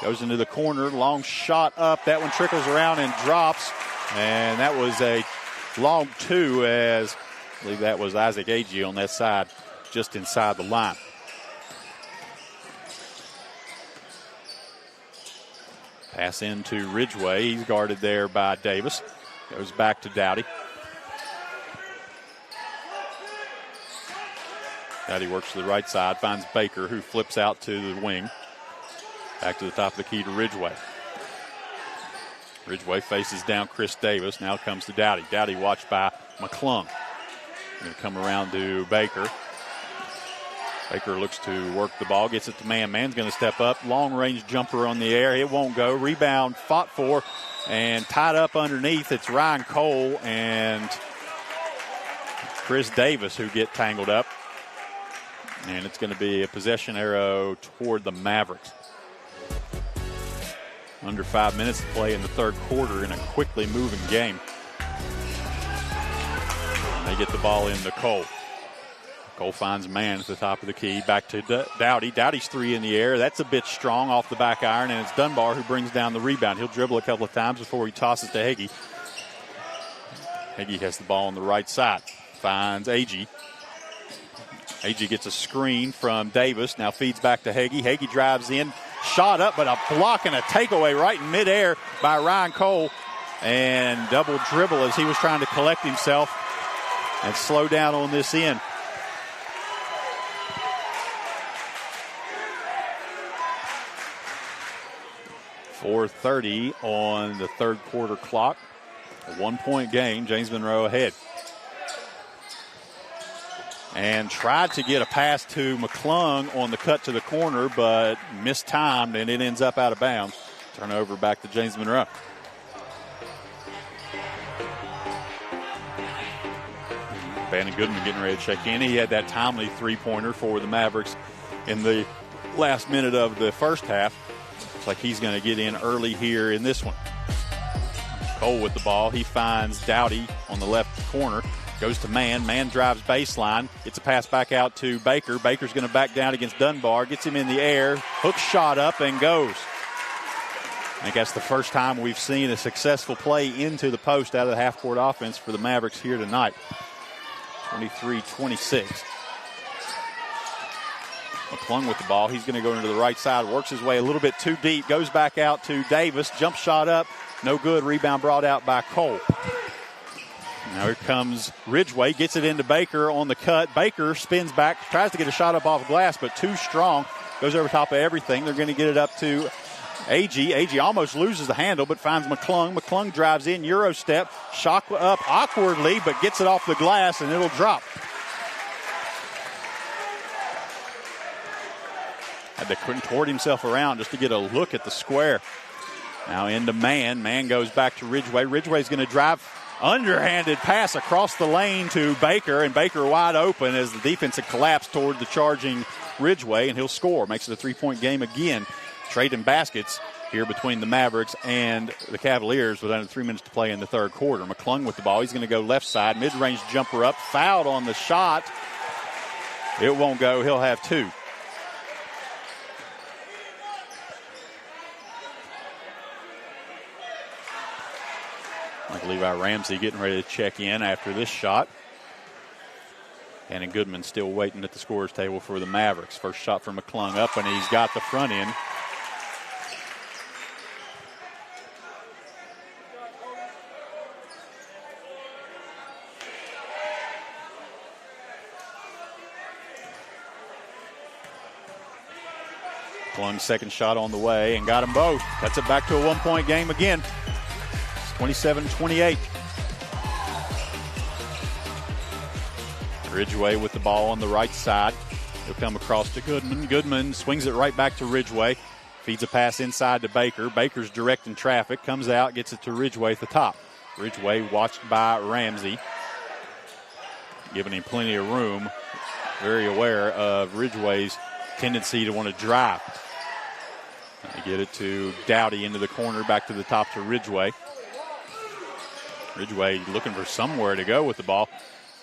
Goes into the corner. Long shot up. That one trickles around and drops. And that was a long two, as I believe that was Isaac Agee on that side, just inside the line. Pass into Ridgway. He's guarded there by Davis. Goes back to Dowdy. Dowdy works to the right side, finds Baker, who flips out to the wing. Back to the top of the key to Ridgway. Ridgway faces down Chris Davis. Now comes to Dowdy. Dowdy watched by McClung. Going to come around to Baker. Baker looks to work the ball, gets it to man. Man's going to step up. Long-range jumper on the air. It won't go. Rebound fought for and tied up underneath. It's Ryan Cole and Chris Davis who get tangled up. And it's going to be a possession arrow toward the Mavericks. Under 5 minutes to play in the third quarter in a quickly moving game. And they get the ball into Cole. Cole finds man at the top of the key. Back to Dowdy. Dowdy's three in the air. That's a bit strong off the back iron, and it's Dunbar who brings down the rebound. He'll dribble a couple of times before he tosses to Heggie. Heggie has the ball on the right side. Finds Agee. Agee gets a screen from Davis. Now feeds back to Heggie. Heggie drives in. Shot up, but a block and a takeaway right in midair by Ryan Cole. And double dribble as he was trying to collect himself and slow down on this end. .4:30 on the third quarter clock. A 1-point game. James Monroe ahead. And tried to get a pass to McClung on the cut to the corner, but mistimed, and it ends up out of bounds. Turnover back to James Monroe. Bannon Goodman getting ready to check in. He had that timely three-pointer for the Mavericks in the last minute of the first half. Looks like he's going to get in early here in this one. Cole with the ball. He finds Dowdy on the left corner. Goes to Man. Man drives baseline. Gets a pass back out to Baker. Baker's going to back down against Dunbar. Gets him in the air. Hook shot up and goes. I think that's the first time we've seen a successful play into the post out of the half-court offense for the Mavericks here tonight. 23-26. McClung with the ball. He's going to go into the right side. Works his way a little bit too deep. Goes back out to Davis. Jump shot up. No good. Rebound brought out by Cole. Now here comes Ridgway, gets it into Baker on the cut. Baker spins back, tries to get a shot up off glass, but too strong. Goes over top of everything. They're going to get it up to Agee. Agee almost loses the handle, but finds McClung. McClung drives in, Euro step, shot up awkwardly, but gets it off the glass, and it'll drop. Had to contort himself around just to get a look at the square. Now into Man. Man goes back to Ridgway. Ridgway's going to drive. Underhanded pass across the lane to Baker, and Baker wide open as the defense had collapsed toward the charging Ridgway, and he'll score. Makes it a three-point game again. Trading baskets here between the Mavericks and the Cavaliers with under 3 minutes to play in the third quarter. McClung with the ball. He's going to go left side. Mid-range jumper up. Fouled on the shot. It won't go. He'll have two. Like Levi Ramsey getting ready to check in after this shot. And Goodman still waiting at the scorer's table for the Mavericks. First shot from McClung up, and he's got the front end. McClung's second shot on the way and got them both. Cuts it back to a 1-point game again. 27-28. Ridgway with the ball on the right side. He'll come across to Goodman. Goodman swings it right back to Ridgway. Feeds a pass inside to Baker. Baker's directing traffic. Comes out, gets it to Ridgway at the top. Ridgway watched by Ramsey. Giving him plenty of room. Very aware of Ridgway's tendency to want to drive. They get it to Dowdy into the corner, back to the top to Ridgway. Ridgway looking for somewhere to go with the ball.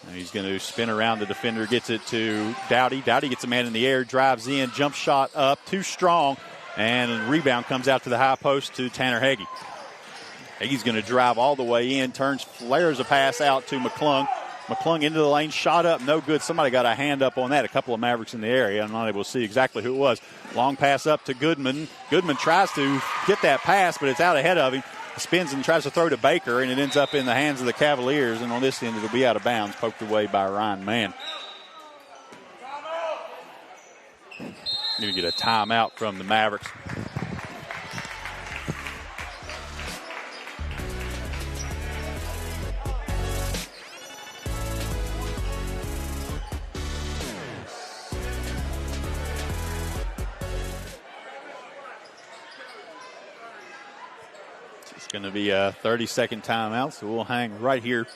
And he's going to spin around the defender, gets it to Dowdy. Dowdy gets a man in the air, drives in, jump shot up, too strong, and rebound comes out to the high post to Tanner Heggie. He's going to drive all the way in, turns, flares a pass out to McClung. McClung into the lane, shot up, no good. Somebody got a hand up on that. A couple of Mavericks in the area. I'm not able to see exactly who it was. Long pass up to Goodman. Goodman tries to get that pass, but it's out ahead of him. Spins and tries to throw to Baker, and it ends up in the hands of the Cavaliers. And on this end, it'll be out of bounds, poked away by Ryan Mann. Going to get a timeout from the Mavericks. Going to be a 30-second timeout, so we'll hang right here.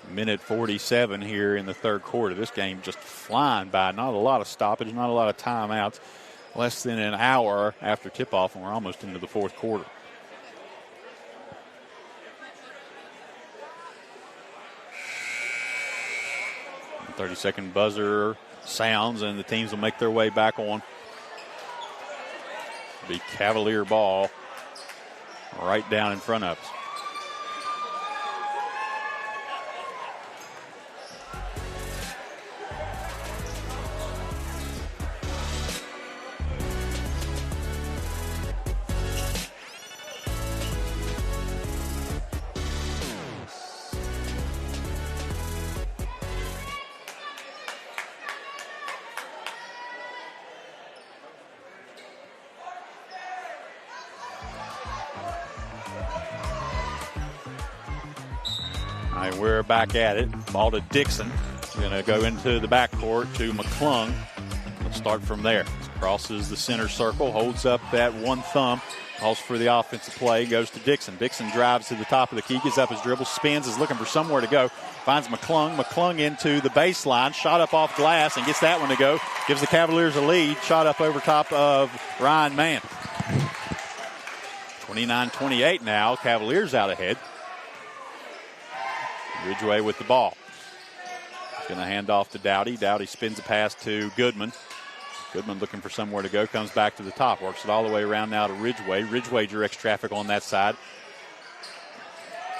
Minute 47 here in the third quarter. This game just flying by. Not a lot of stoppage, not a lot of timeouts. Less than an hour after tip-off, and we're almost into the fourth quarter. The 30-second buzzer sounds, and the teams will make their way back on. It'll be Cavalier ball. Right down in front of us. We're back at it. Ball to Dixon. Going to go into the backcourt to McClung. Let's start from there. Crosses the center circle, holds up that one thumb, calls for the offensive play, goes to Dixon. Dixon drives to the top of the key, gets up his dribble, spins, is looking for somewhere to go, finds McClung. McClung into the baseline, shot up off glass, and gets that one to go. Gives the Cavaliers a lead, shot up over top of Ryan Mann. 29-28 now, Cavaliers out ahead. Ridgway with the ball. He's going to hand off to Dowdy. Dowdy spins a pass to Goodman. Goodman looking for somewhere to go. Comes back to the top. Works it all the way around now to Ridgway. Ridgway directs traffic on that side.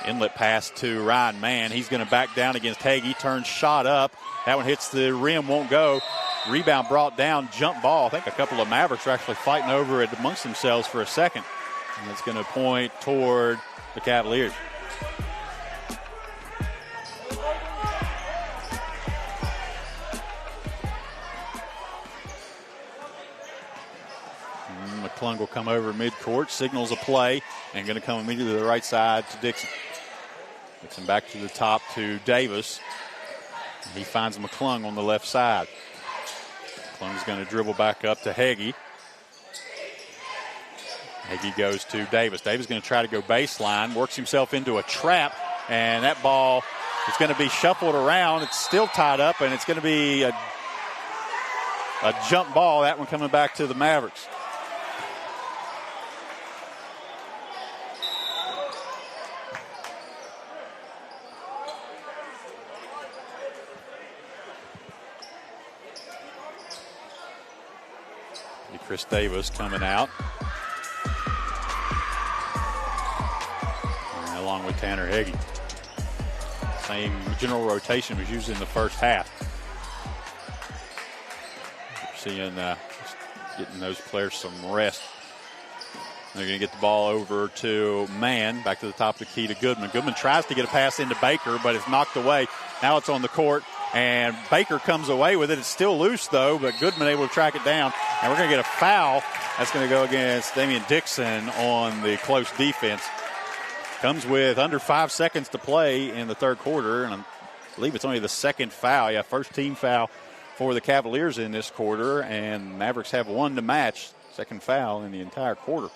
Inlet pass to Ryan Mann. He's going to back down against Hagee. Turns shot up. That one hits the rim. Won't go. Rebound brought down. Jump ball. I think a couple of Mavericks are actually fighting over it amongst themselves for a second. And it's going to point toward the Cavaliers. McClung will come over midcourt, signals a play, and going to come immediately to the right side to Dixon. Dixon back to the top to Davis. He finds McClung on the left side. McClung's going to dribble back up to Hagee. Hagee goes to Davis. Davis going to try to go baseline, works himself into a trap, and that ball is going to be shuffled around. It's still tied up, and it's going to be a jump ball. That one coming back to the Mavericks. Chris Davis coming out. And along with Tanner Hagee. Same general rotation was used in the first half. We're seeing getting those players some rest. They're going to get the ball over to Mann. Back to the top of the key to Goodman. Goodman tries to get a pass into Baker, but it's knocked away. Now it's on the court. And Baker comes away with it. It's still loose, though, but Goodman able to track it down. And we're going to get a foul. That's going to go against Damian Dixon on the close defense. Comes with under 5 seconds to play in the third quarter. And I believe it's only the second foul. Yeah, first team foul for the Cavaliers in this quarter. And Mavericks have one to match. Second foul in the entire quarter.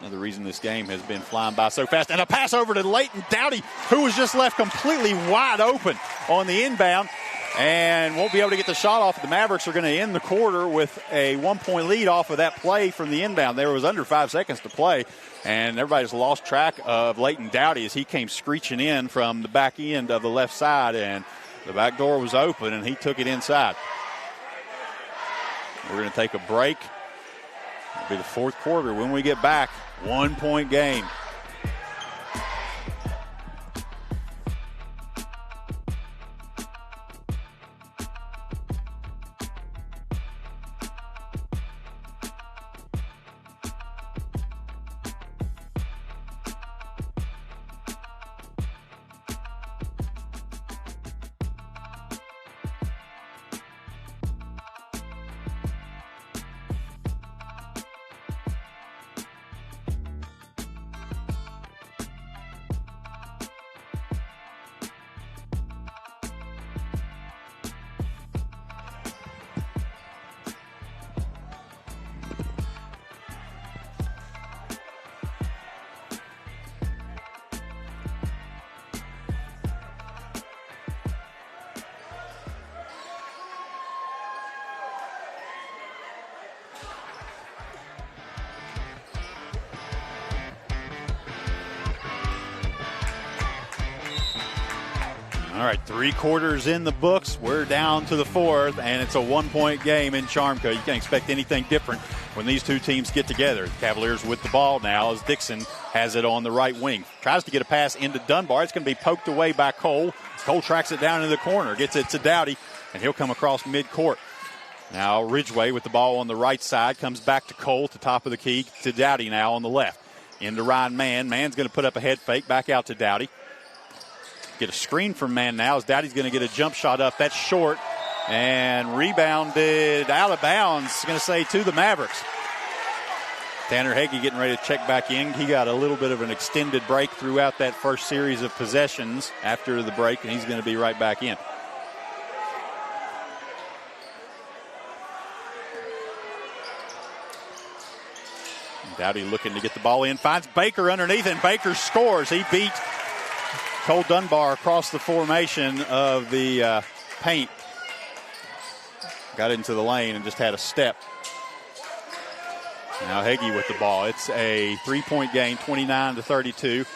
Another reason this game has been flying by so fast. And a pass over to Leighton Dowdy, who was just left completely wide open on the inbound and won't be able to get the shot off. The Mavericks are going to end the quarter with a 1-point lead off of that play from the inbound. There was under 5 seconds to play, and everybody's lost track of Leighton Dowdy as he came screeching in from the back end of the left side, and the back door was open, and he took it inside. We're going to take a break. It'll be the fourth quarter when we get back. 1 point game. All right, 3 quarters in the books. We're down to the fourth, and it's a 1 point game in Charmco. You can't expect anything different when these two teams get together. The Cavaliers with the ball now as Dixon has it on the right wing. Tries to get a pass into Dunbar. It's going to be poked away by Cole. Cole tracks it down into the corner, gets it to Dowdy, and he'll come across midcourt. Now Ridgway with the ball on the right side, comes back to Cole to top of the key, to Dowdy now on the left. Into Ryan Mann. Mann's going to put up a head fake, back out to Dowdy. Get a screen from Mann now as Dowdy's going to get a jump shot up. That's short and rebounded out of bounds, going to say to the Mavericks. Tanner Hagee getting ready to check back in. He got a little bit of an extended break throughout that first series of possessions after the break, and he's going to be right back in. Dowdy looking to get the ball in, finds Baker underneath, and Baker scores. He beat Cole Dunbar across the formation of the paint. Got into the lane and just had a step. Now Hagee with the ball. It's a 3-point game, 29-32.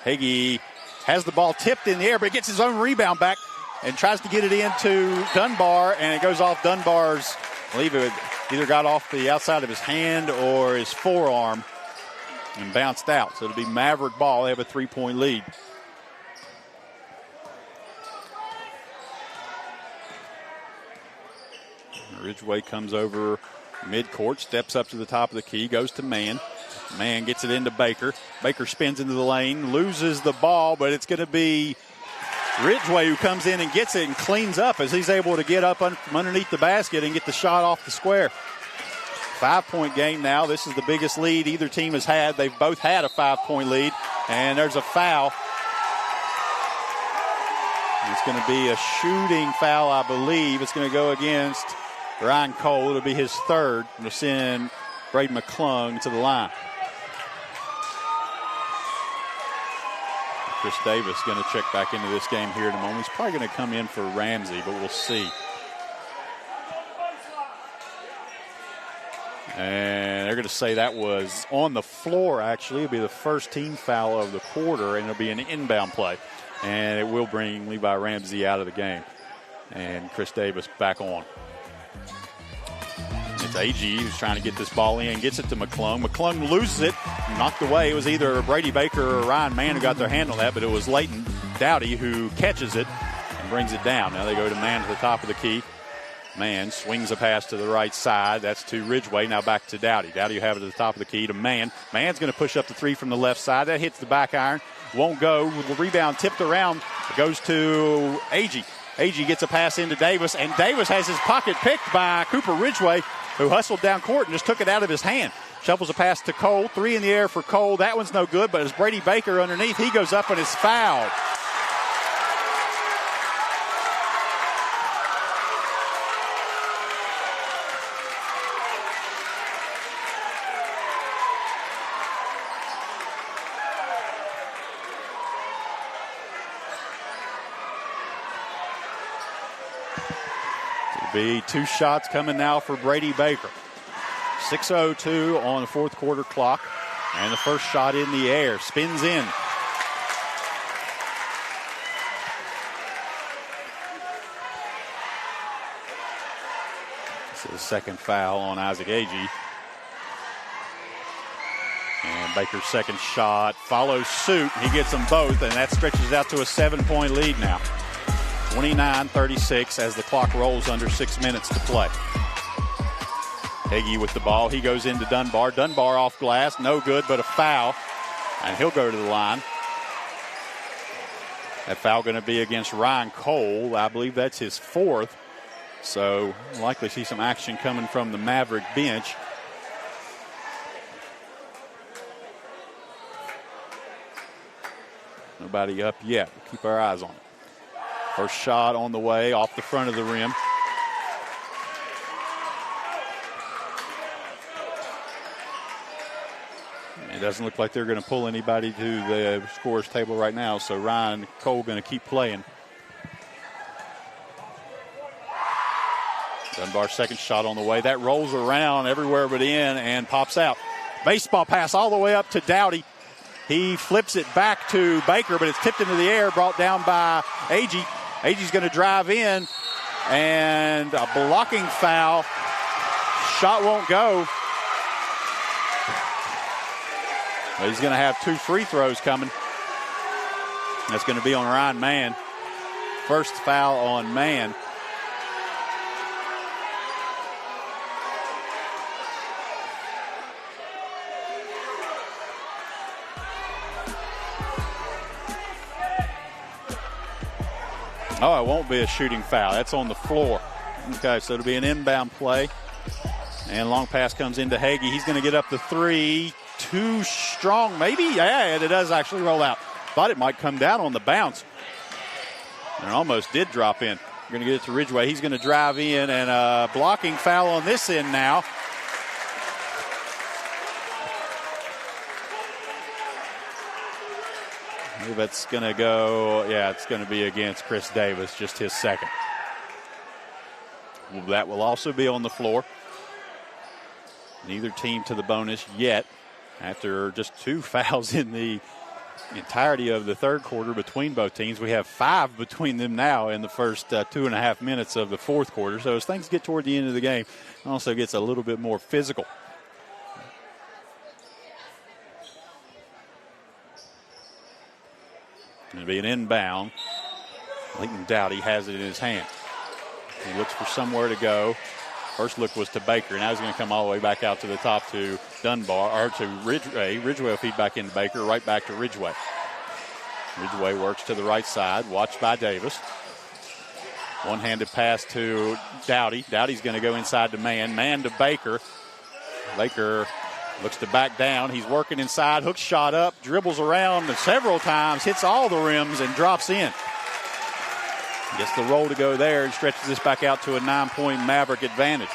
Hagee has the ball tipped in the air, but gets his own rebound back and tries to get it into Dunbar, and it goes off Dunbar's, I believe it either got off the outside of his hand or his forearm and bounced out. So it'll be Maverick ball. They have a 3-point lead. Ridgway comes over midcourt, steps up to the top of the key, goes to Mann. Mann gets it into Baker. Baker spins into the lane, loses the ball, but it's going to be Ridgway who comes in and gets it and cleans up as he's able to get up from underneath the basket and get the shot off the square. 5-point game now. This is the biggest lead either team has had. They've both had a 5-point lead, and there's a foul. It's going to be a shooting foul, I believe. It's going to go against Ryan Cole. It'll be his third. We'll send Braden McClung to the line. Chris Davis going to check back into this game here in a moment. He's probably going to come in for Ramsey, but we'll see. And they're going to say that was on the floor, actually. It'll be the first team foul of the quarter, and it'll be an inbound play. And it will bring Levi Ramsey out of the game. And Chris Davis back on. It's AG who's trying to get this ball in, gets it to McClung. McClung loses it, knocked away. It was either Brady Baker or Ryan Mann who got their hand on that, but it was Leighton Dowdy who catches it and brings it down. Now they go to Mann to the top of the key. Mann swings a pass to the right side. That's to Ridgway. Now back to Dowdy. Dowdy will have it at the top of the key to Mann. Mann's going to push up the three from the left side. That hits the back iron. Won't go. The rebound tipped around. It goes to Agee. Agee gets a pass into Davis, and Davis has his pocket picked by Cooper Ridgway, who hustled down court and just took it out of his hand. Shovels a pass to Cole. 3 in the air for Cole. That one's no good, but as Brady Baker underneath, he goes up and is fouled. Be 2 shots coming now for Brady Baker. 6:02 on the fourth quarter clock. And the first shot in the air. Spins in. This is the second foul on Isaac Agee. Baker's second shot follows suit. He gets them both, and that stretches out to a 7-point lead now. 29-36 as the clock rolls under 6 minutes to play. Hagee with the ball. He goes into Dunbar. Dunbar off glass. No good, but a foul. And he'll go to the line. That foul going to be against Ryan Cole. I believe that's his fourth. So likely see some action coming from the Maverick bench. Nobody up yet. We'll keep our eyes on it. First shot on the way off the front of the rim. It doesn't look like they're going to pull anybody to the scorer's table right now, so Ryan Cole going to keep playing. Dunbar's second shot on the way. That rolls around everywhere but in and pops out. Baseball pass all the way up to Dowdy. He flips it back to Baker, but it's tipped into the air, brought down by Agee. Agee's going to drive in, and a blocking foul. Shot won't go. But he's going to have 2 free throws coming. That's going to be on Ryan Mann. First foul on Mann. Oh, it won't be a shooting foul. That's on the floor. Okay, so it'll be an inbound play. And long pass comes into Hagee. He's going to get up the 3. Too strong, maybe? Yeah, it does actually roll out. Thought it might come down on the bounce. And it almost did drop in. We're going to get it to Ridgeway. He's going to drive in, and a blocking foul on this end now. That's going to go, yeah, it's going to be against Chris Davis, just his second. That will also be on the floor. Neither team to the bonus yet. After just 2 fouls in the entirety of the third quarter between both teams, we have 5 between them now in the first 2.5 minutes of the fourth quarter. So as things get toward the end of the game, it also gets a little bit more physical. It'll be an inbound. Leighton Dowdy has it in his hand. He looks for somewhere to go. First look was to Baker. Now he's going to come all the way back out to the top to Dunbar, or to Ridgeway. Ridgeway will feed back into Baker, right back to Ridgeway. Ridgeway works to the right side, watched by Davis. One-handed pass to Dowdy. Dowdy's going to go inside to Mann. Mann to Baker. Baker looks to back down. He's working inside, hooks shot up, dribbles around several times, hits all the rims, and drops in. Gets the roll to go there and stretches this back out to a 9-point Maverick advantage.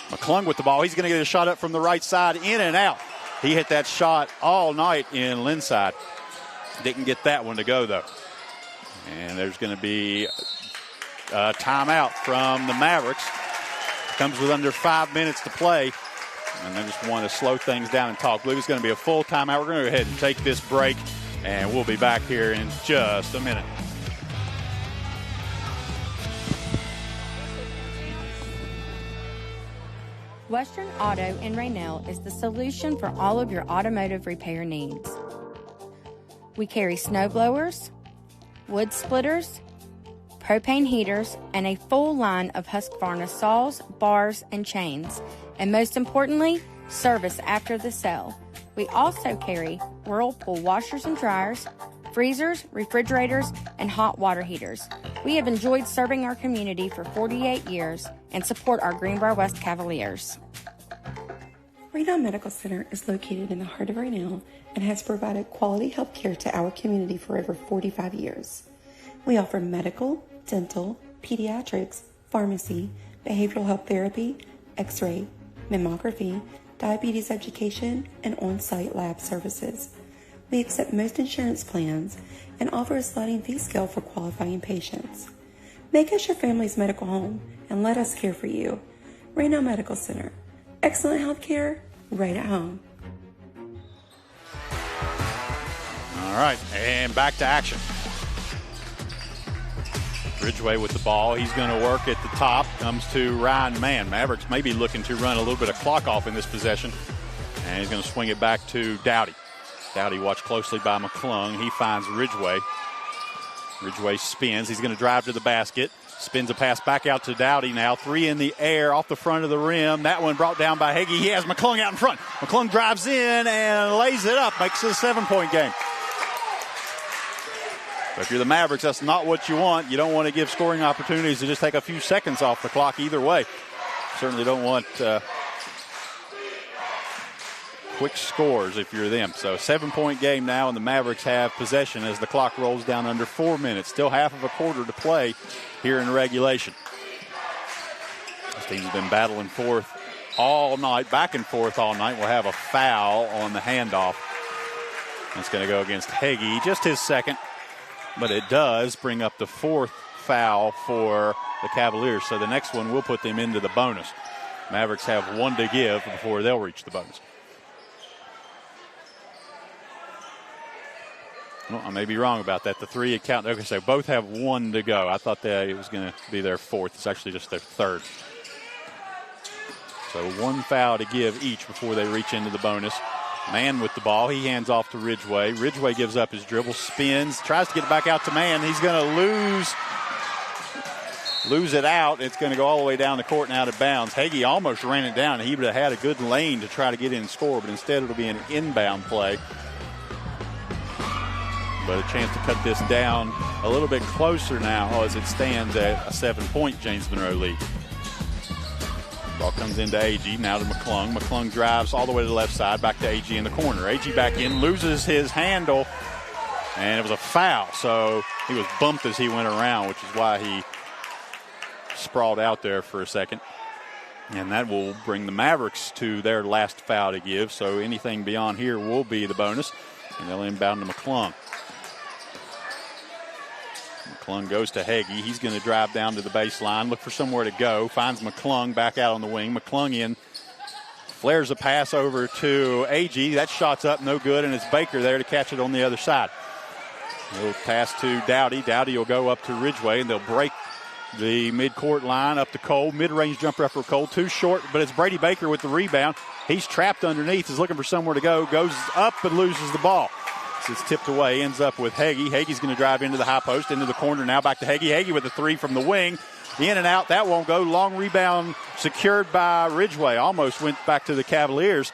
McClung with the ball. He's going to get a shot up from the right side, in and out. He hit that shot all night in Linside. Didn't get that one to go, though. And there's going to be a timeout from the Mavericks. Comes with under 5 minutes to play. And they just want to slow things down and talk. I believe it's going to be a full timeout. We're going to go ahead and take this break. And we'll be back here in just a minute. Western Auto in Raynell is the solution for all of your automotive repair needs. We carry snow blowers, wood splitters, propane heaters, and a full line of Husqvarna saws, bars, and chains. And most importantly, service after the sale. We also carry Whirlpool washers and dryers, freezers, refrigerators, and hot water heaters. We have enjoyed serving our community for 48 years and support our Greenbrier West Cavaliers. Raynell Medical Center is located in the heart of Raynell and has provided quality health care to our community for over 45 years. We offer medical, dental, pediatrics, pharmacy, behavioral health therapy, x-ray, mammography, diabetes education, and on-site lab services. We accept most insurance plans and offer a sliding fee scale for qualifying patients. Make us your family's medical home and let us care for you. Raynell Medical Center. Excellent health care right at home. All right, and back to action. Ridgeway with the ball. He's going to work at the top. Comes to Ryan Mann. Mavericks may be looking to run a little bit of clock off in this possession. And he's going to swing it back to Dowdy. Dowdy watched closely by McClung. He finds Ridgeway. Ridgeway spins. He's going to drive to the basket. Spins a pass back out to Dowdy now. 3 in the air off the front of the rim. That one brought down by Heggie. He has McClung out in front. McClung drives in and lays it up. Makes it a 7-point game. So if you're the Mavericks, that's not what you want. You don't want to give scoring opportunities to just take a few seconds off the clock either way. Certainly don't want quick scores if you're them. So 7-point game now, and the Mavericks have possession as the clock rolls down under 4 minutes. Still half of a quarter to play here in regulation. This team's been battling forth all night, back and forth all night. We'll have a foul on the handoff. That's going to go against Heggie, just his second. But it does bring up the 4th foul for the Cavaliers. So the next one will put them into the bonus. Mavericks have 1 to give before they'll reach the bonus. Well, I may be wrong about that. The 3 account. Okay, so both have 1 to go. I thought that it was going to be their 4th. It's actually just their 3rd. So 1 foul to give each before they reach into the bonus. Mann with the ball. He hands off to Ridgeway. Ridgeway gives up his dribble, spins, tries to get it back out to Mann. He's going to lose it out. It's going to go all the way down the court and out of bounds. Heggie almost ran it down. He would have had a good lane to try to get in and score, but instead it'll be an inbound play. But a chance to cut this down a little bit closer now as it stands at a 7-point James Monroe lead. Ball comes into AG, now to McClung. McClung drives all the way to the left side, back to AG in the corner. AG back in, loses his handle, and it was a foul. So he was bumped as he went around, which is why he sprawled out there for a second. And that will bring the Mavericks to their last foul to give. So anything beyond here will be the bonus. And they'll inbound to McClung. McClung goes to Heggie. He's going to drive down to the baseline, look for somewhere to go. Finds McClung back out on the wing. McClung in. Flares a pass over to AG. That shot's up, no good, and it's Baker there to catch it on the other side. He'll pass to Dowdy. Dowdy will go up to Ridgeway, and they'll break the midcourt line up to Cole. Mid-range jumper up for Cole. Too short, but it's Brady Baker with the rebound. He's trapped underneath. He's looking for somewhere to go. Goes up and loses the ball. It's tipped away, ends up with Heggie. Heggie's going to drive into the high post, into the corner now, back to Heggie. Heggie with the 3 from the wing. In and out, that won't go. Long rebound secured by Ridgeway. Almost went back to the Cavaliers,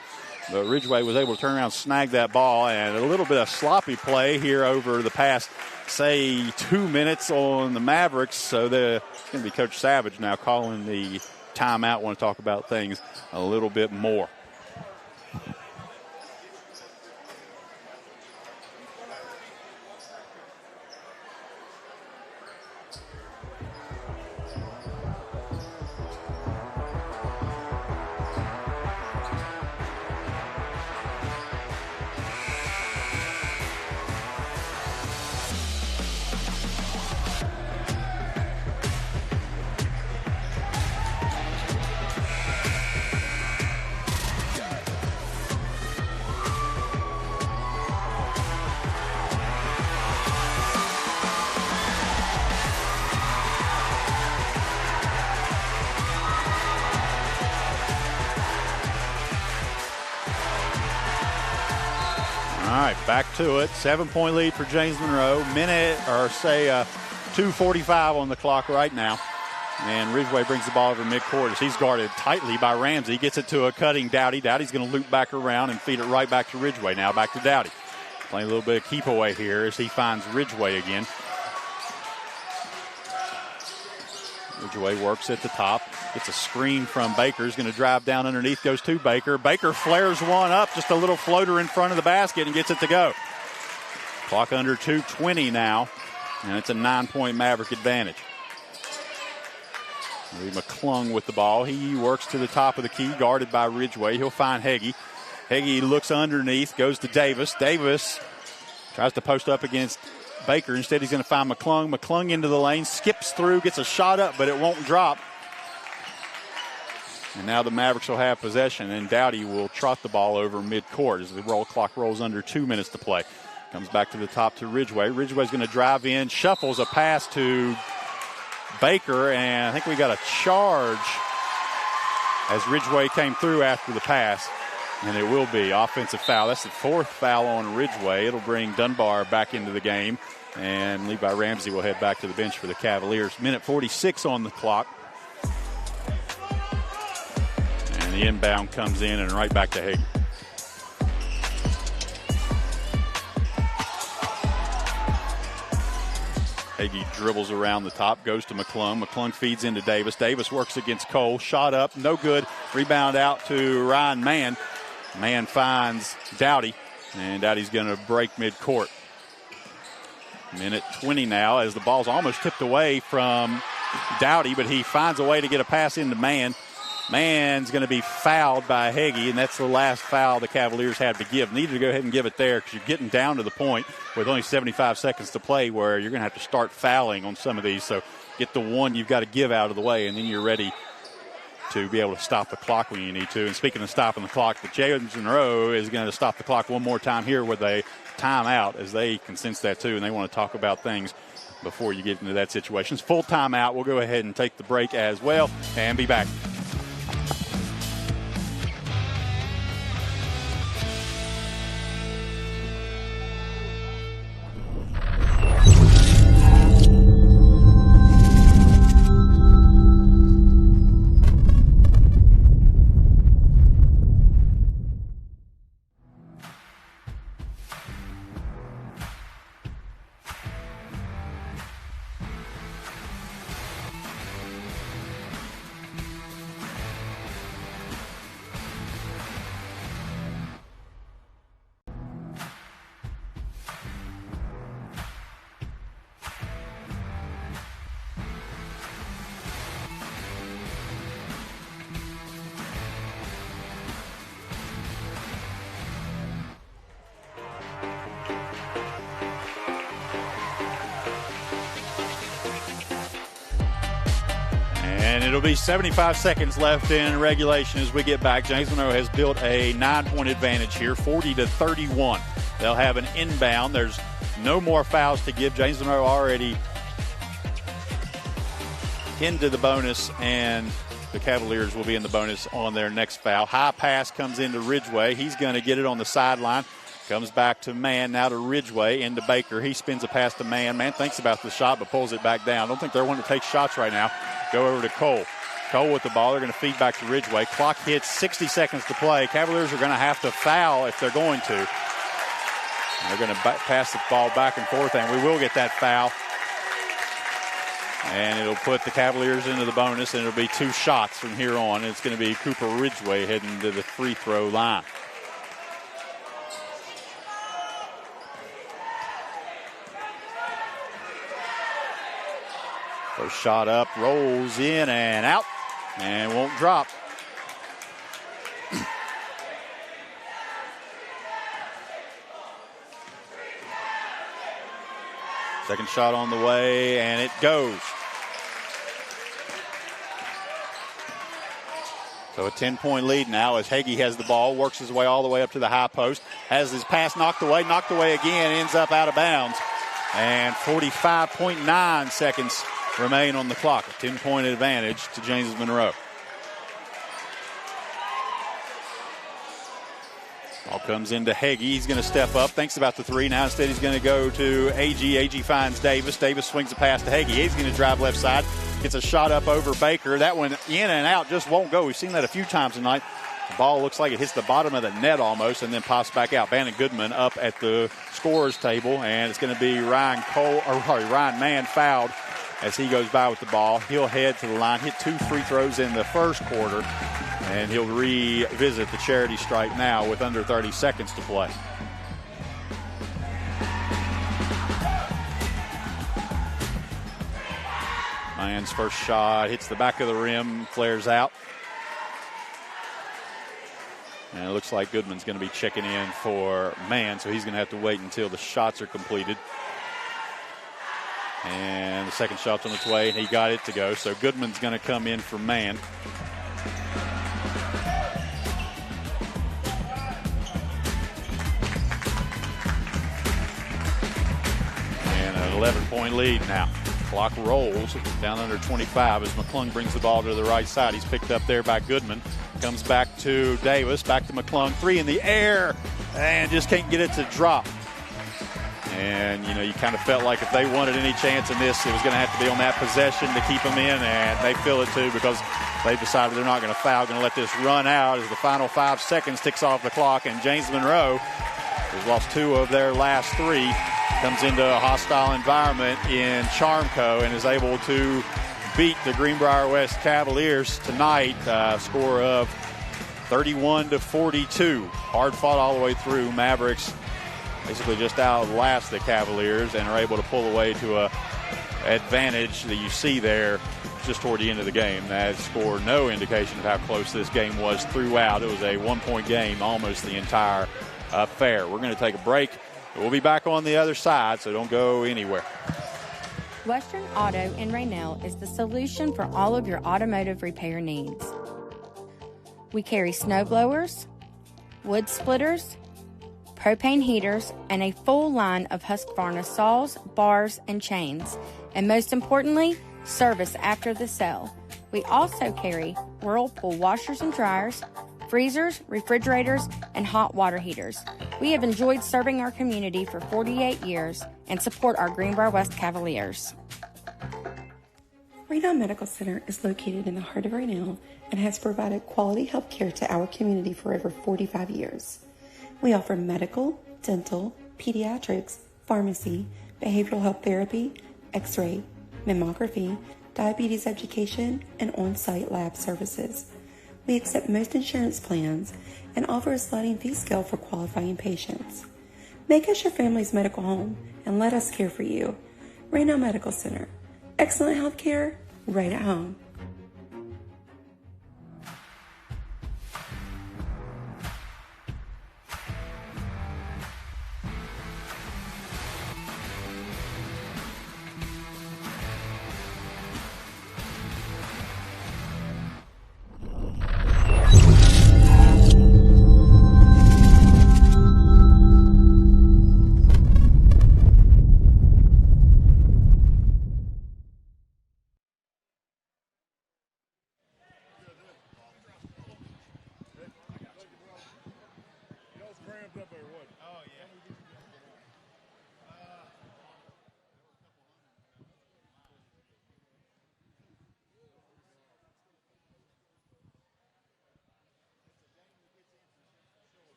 but Ridgeway was able to turn around, snag that ball, and a little bit of sloppy play here over the past, say, 2 minutes on the Mavericks. So it's going to be Coach Savage now calling the timeout. Want to talk about things a little bit more. All right, back to it. 7-point lead for James Monroe. 2:45 on the clock right now. And Ridgeway brings the ball over midcourt as he's guarded tightly by Ramsey. Gets it to a cutting Dowdy. Dowdy's going to loop back around and feed it right back to Ridgeway. Now back to Dowdy. Playing a little bit of keep away here as he finds Ridgeway again. Ridgeway works at the top. Gets a screen from Baker. He's going to drive down underneath. Goes to Baker. Baker flares one up. Just a little floater in front of the basket and gets it to go. Clock under 2:20 now. And it's a 9-point Maverick advantage. McClung with the ball. He works to the top of the key, guarded by Ridgeway. He'll find Heggie. Heggie looks underneath, goes to Davis. Davis tries to post up against Baker. Instead, he's going to find McClung. McClung into the lane, skips through, gets a shot up, but it won't drop. And now the Mavericks will have possession, and Dowdy will trot the ball over midcourt as the clock rolls under 2 minutes to play. Comes back to the top to Ridgeway. Ridgeway's going to drive in, shuffles a pass to Baker, and I think we got a charge as Ridgeway came through after the pass, and it will be offensive foul. That's the 4th foul on Ridgeway. It'll bring Dunbar back into the game, and Levi Ramsey will head back to the bench for the Cavaliers. Minute 46 on the clock. And the inbound comes in and right back to Hagen. Hagee dribbles around the top, goes to McClung. McClung feeds into Davis. Davis works against Cole. Shot up, no good. Rebound out to Ryan Mann. Mann finds Dowdy, and Dowdy's going to break midcourt. Minute 20 now as the ball's almost tipped away from Dowdy, but he finds a way to get a pass into Mann. Mann's going to be fouled by Hagee, and that's the last foul the Cavaliers had to give. Needed to go ahead and give it there because you're getting down to the point with only 75 seconds to play where you're going to have to start fouling on some of these. So get the one you've got to give out of the way, and then you're ready to be able to stop the clock when you need to. And speaking of stopping the clock, the James Monroe is going to stop the clock one more time here with a timeout, as they can sense that too, and they want to talk about things before you get into that situation. It's full timeout. We'll go ahead and take the break as well and be back. And it'll be 75 seconds left in regulation as we get back. James Monroe has built a 9-point advantage here, 40-31. They'll have an inbound. There's no more fouls to give. James Monroe already into the bonus, and the Cavaliers will be in the bonus on their next foul. High pass comes into Ridgeway. He's going to get it on the sideline. Comes back to Mann, now to Ridgeway, into Baker. He spins a pass to Mann. Mann thinks about the shot but pulls it back down. Don't think they're wanting to take shots right now. Go over to Cole. Cole with the ball. They're going to feed back to Ridgeway. Clock hits, 60 seconds to play. Cavaliers are going to have to foul if they're going to. And they're going to pass the ball back and forth, and we will get that foul. And it'll put the Cavaliers into the bonus, and it'll be 2 shots from here on. It's going to be Cooper Ridgeway heading to the free throw line. First shot up, rolls in and out, and won't drop. Second shot on the way, and it goes. So a 10-point lead now as Hagee has the ball, works his way all the way up to the high post, has his pass knocked away again, ends up out of bounds. And 45.9 seconds remain on the clock. A 10-point advantage to James Monroe. Ball comes into Hagee. He's going to step up. Thinks about the three. Now instead he's going to go to AG. AG finds Davis. Davis swings a pass to Hagee. He's going to drive left side. Gets a shot up over Baker. That one in and out, just won't go. We've seen that a few times tonight. The ball looks like it hits the bottom of the net almost and then pops back out. Bannon Goodman up at the scorer's table, and it's going to be Ryan Mann fouled as he goes by with the ball. He'll head to the line, hit 2 free throws in the first quarter, and he'll revisit the charity stripe now with under 30 seconds to play. Mann's first shot hits the back of the rim, flares out. And it looks like Goodman's going to be checking in for Mann, so he's going to have to wait until the shots are completed. And the second shot's on its way, and he got it to go. So Goodman's going to come in for Mann. And an 11-point lead now. Clock rolls down under 25 as McClung brings the ball to the right side. He's picked up there by Goodman. Comes back to Davis, back to McClung. 3 in the air, and just can't get it to drop. And, you kind of felt like if they wanted any chance in this, it was going to have to be on that possession to keep them in, and they feel it too because they've decided they're not going to foul, going to let this run out as the final 5 seconds ticks off the clock, and James Monroe has lost 2 of their last 3, comes into a hostile environment in Charmco and is able to beat the Greenbrier West Cavaliers tonight, score of 31-42. Hard fought all the way through. Mavericks basically just outlast the Cavaliers and are able to pull away to a advantage that you see there just toward the end of the game. That scored no indication of how close this game was throughout. It was a 1-point game almost the entire affair. We're going to take a break. We'll be back on the other side, so don't go anywhere. Western Auto in Raynell is the solution for all of your automotive repair needs. We carry snow blowers, wood splitters, propane heaters, and a full line of Husqvarna saws, bars, and chains. And most importantly, service after the sale. We also carry Whirlpool washers and dryers, freezers, refrigerators, and hot water heaters. We have enjoyed serving our community for 48 years and support our Greenbrier West Cavaliers. Raynell Medical Center is located in the heart of Raynell and has provided quality health care to our community for over 45 years. We offer medical, dental, pediatrics, pharmacy, behavioral health therapy, x-ray, mammography, diabetes education, and on-site lab services. We accept most insurance plans and offer a sliding fee scale for qualifying patients. Make us your family's medical home and let us care for you. Raynell Medical Center. Excellent health care right at home.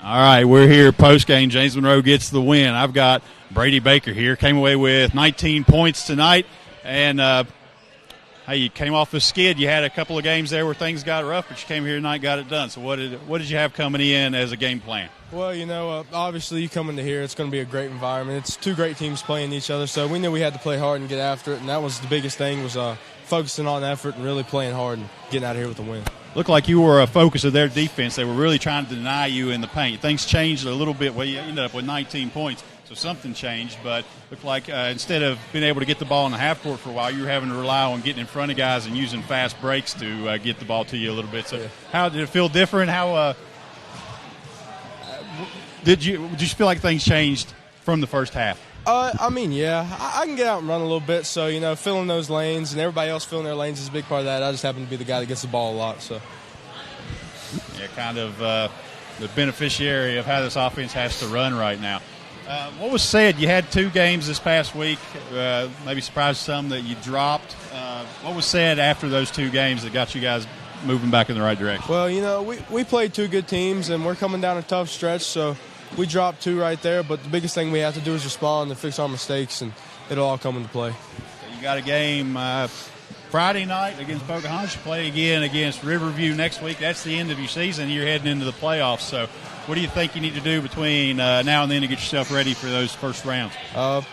All right, we're here post-game. James Monroe gets the win. I've got Brady Baker here. Came away with 19 points tonight. And, hey, you came off the skid. You had a couple of games there where things got rough, but you came here tonight and got it done. So what did you have coming in as a game plan? Well, obviously you come into here, it's going to be a great environment. It's two great teams playing each other, so we knew we had to play hard and get after it, and that was the biggest thing was focusing on effort and really playing hard and getting out of here with a win. Looked like you were a focus of their defense. They were really trying to deny you in the paint. Things changed a little bit. Well, you ended up with 19 points, so something changed. But looked like instead of being able to get the ball in the half court for a while, you were having to rely on getting in front of guys and using fast breaks to get the ball to you a little bit. So yeah. How did it feel different? How did you feel like things changed from the first half? I can get out and run a little bit. So, filling those lanes and everybody else filling their lanes is a big part of that. I just happen to be the guy that gets the ball a lot. So, yeah, kind of the beneficiary of how this offense has to run right now. What was said? You had 2 games this past week. Maybe surprised some that you dropped. What was said after those 2 games that got you guys moving back in the right direction? Well, we played 2 good teams, and we're coming down a tough stretch, so we dropped 2 right there, but the biggest thing we have to do is respond and fix our mistakes, and it'll all come into play. So you got a game Friday night against Pocahontas. You play again against Riverview next week. That's the end of your season. You're heading into the playoffs. So what do you think you need to do between now and then to get yourself ready for those first rounds?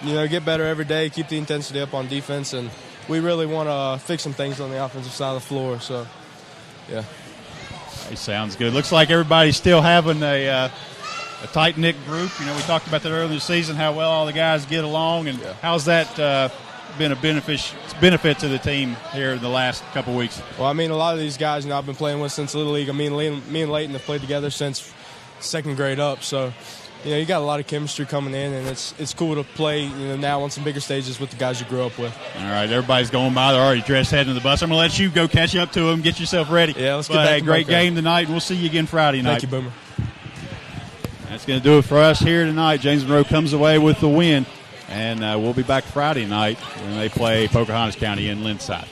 Get better every day, keep the intensity up on defense, and we really want to fix some things on the offensive side of the floor. So, yeah. Hey, sounds good. Looks like everybody's still having a tight-knit group. We talked about that earlier in the season, how well all the guys get along, and how's that been a benefit to the team here in the last couple of weeks? Well, a lot of these guys, I've been playing with since Little League. Me and Leighton have played together since second grade up, so you got a lot of chemistry coming in, and it's cool to play now on some bigger stages with the guys you grew up with. All right, everybody's going by. They're already dressed, heading to the bus. I'm going to let you go catch up to them, get yourself ready. Yeah, let's get back. Great game tonight, and we'll see you again Friday night. Thank you, Boomer. That's going to do it for us here tonight. James Monroe comes away with the win, and we'll be back Friday night when they play Pocahontas County in Lindside.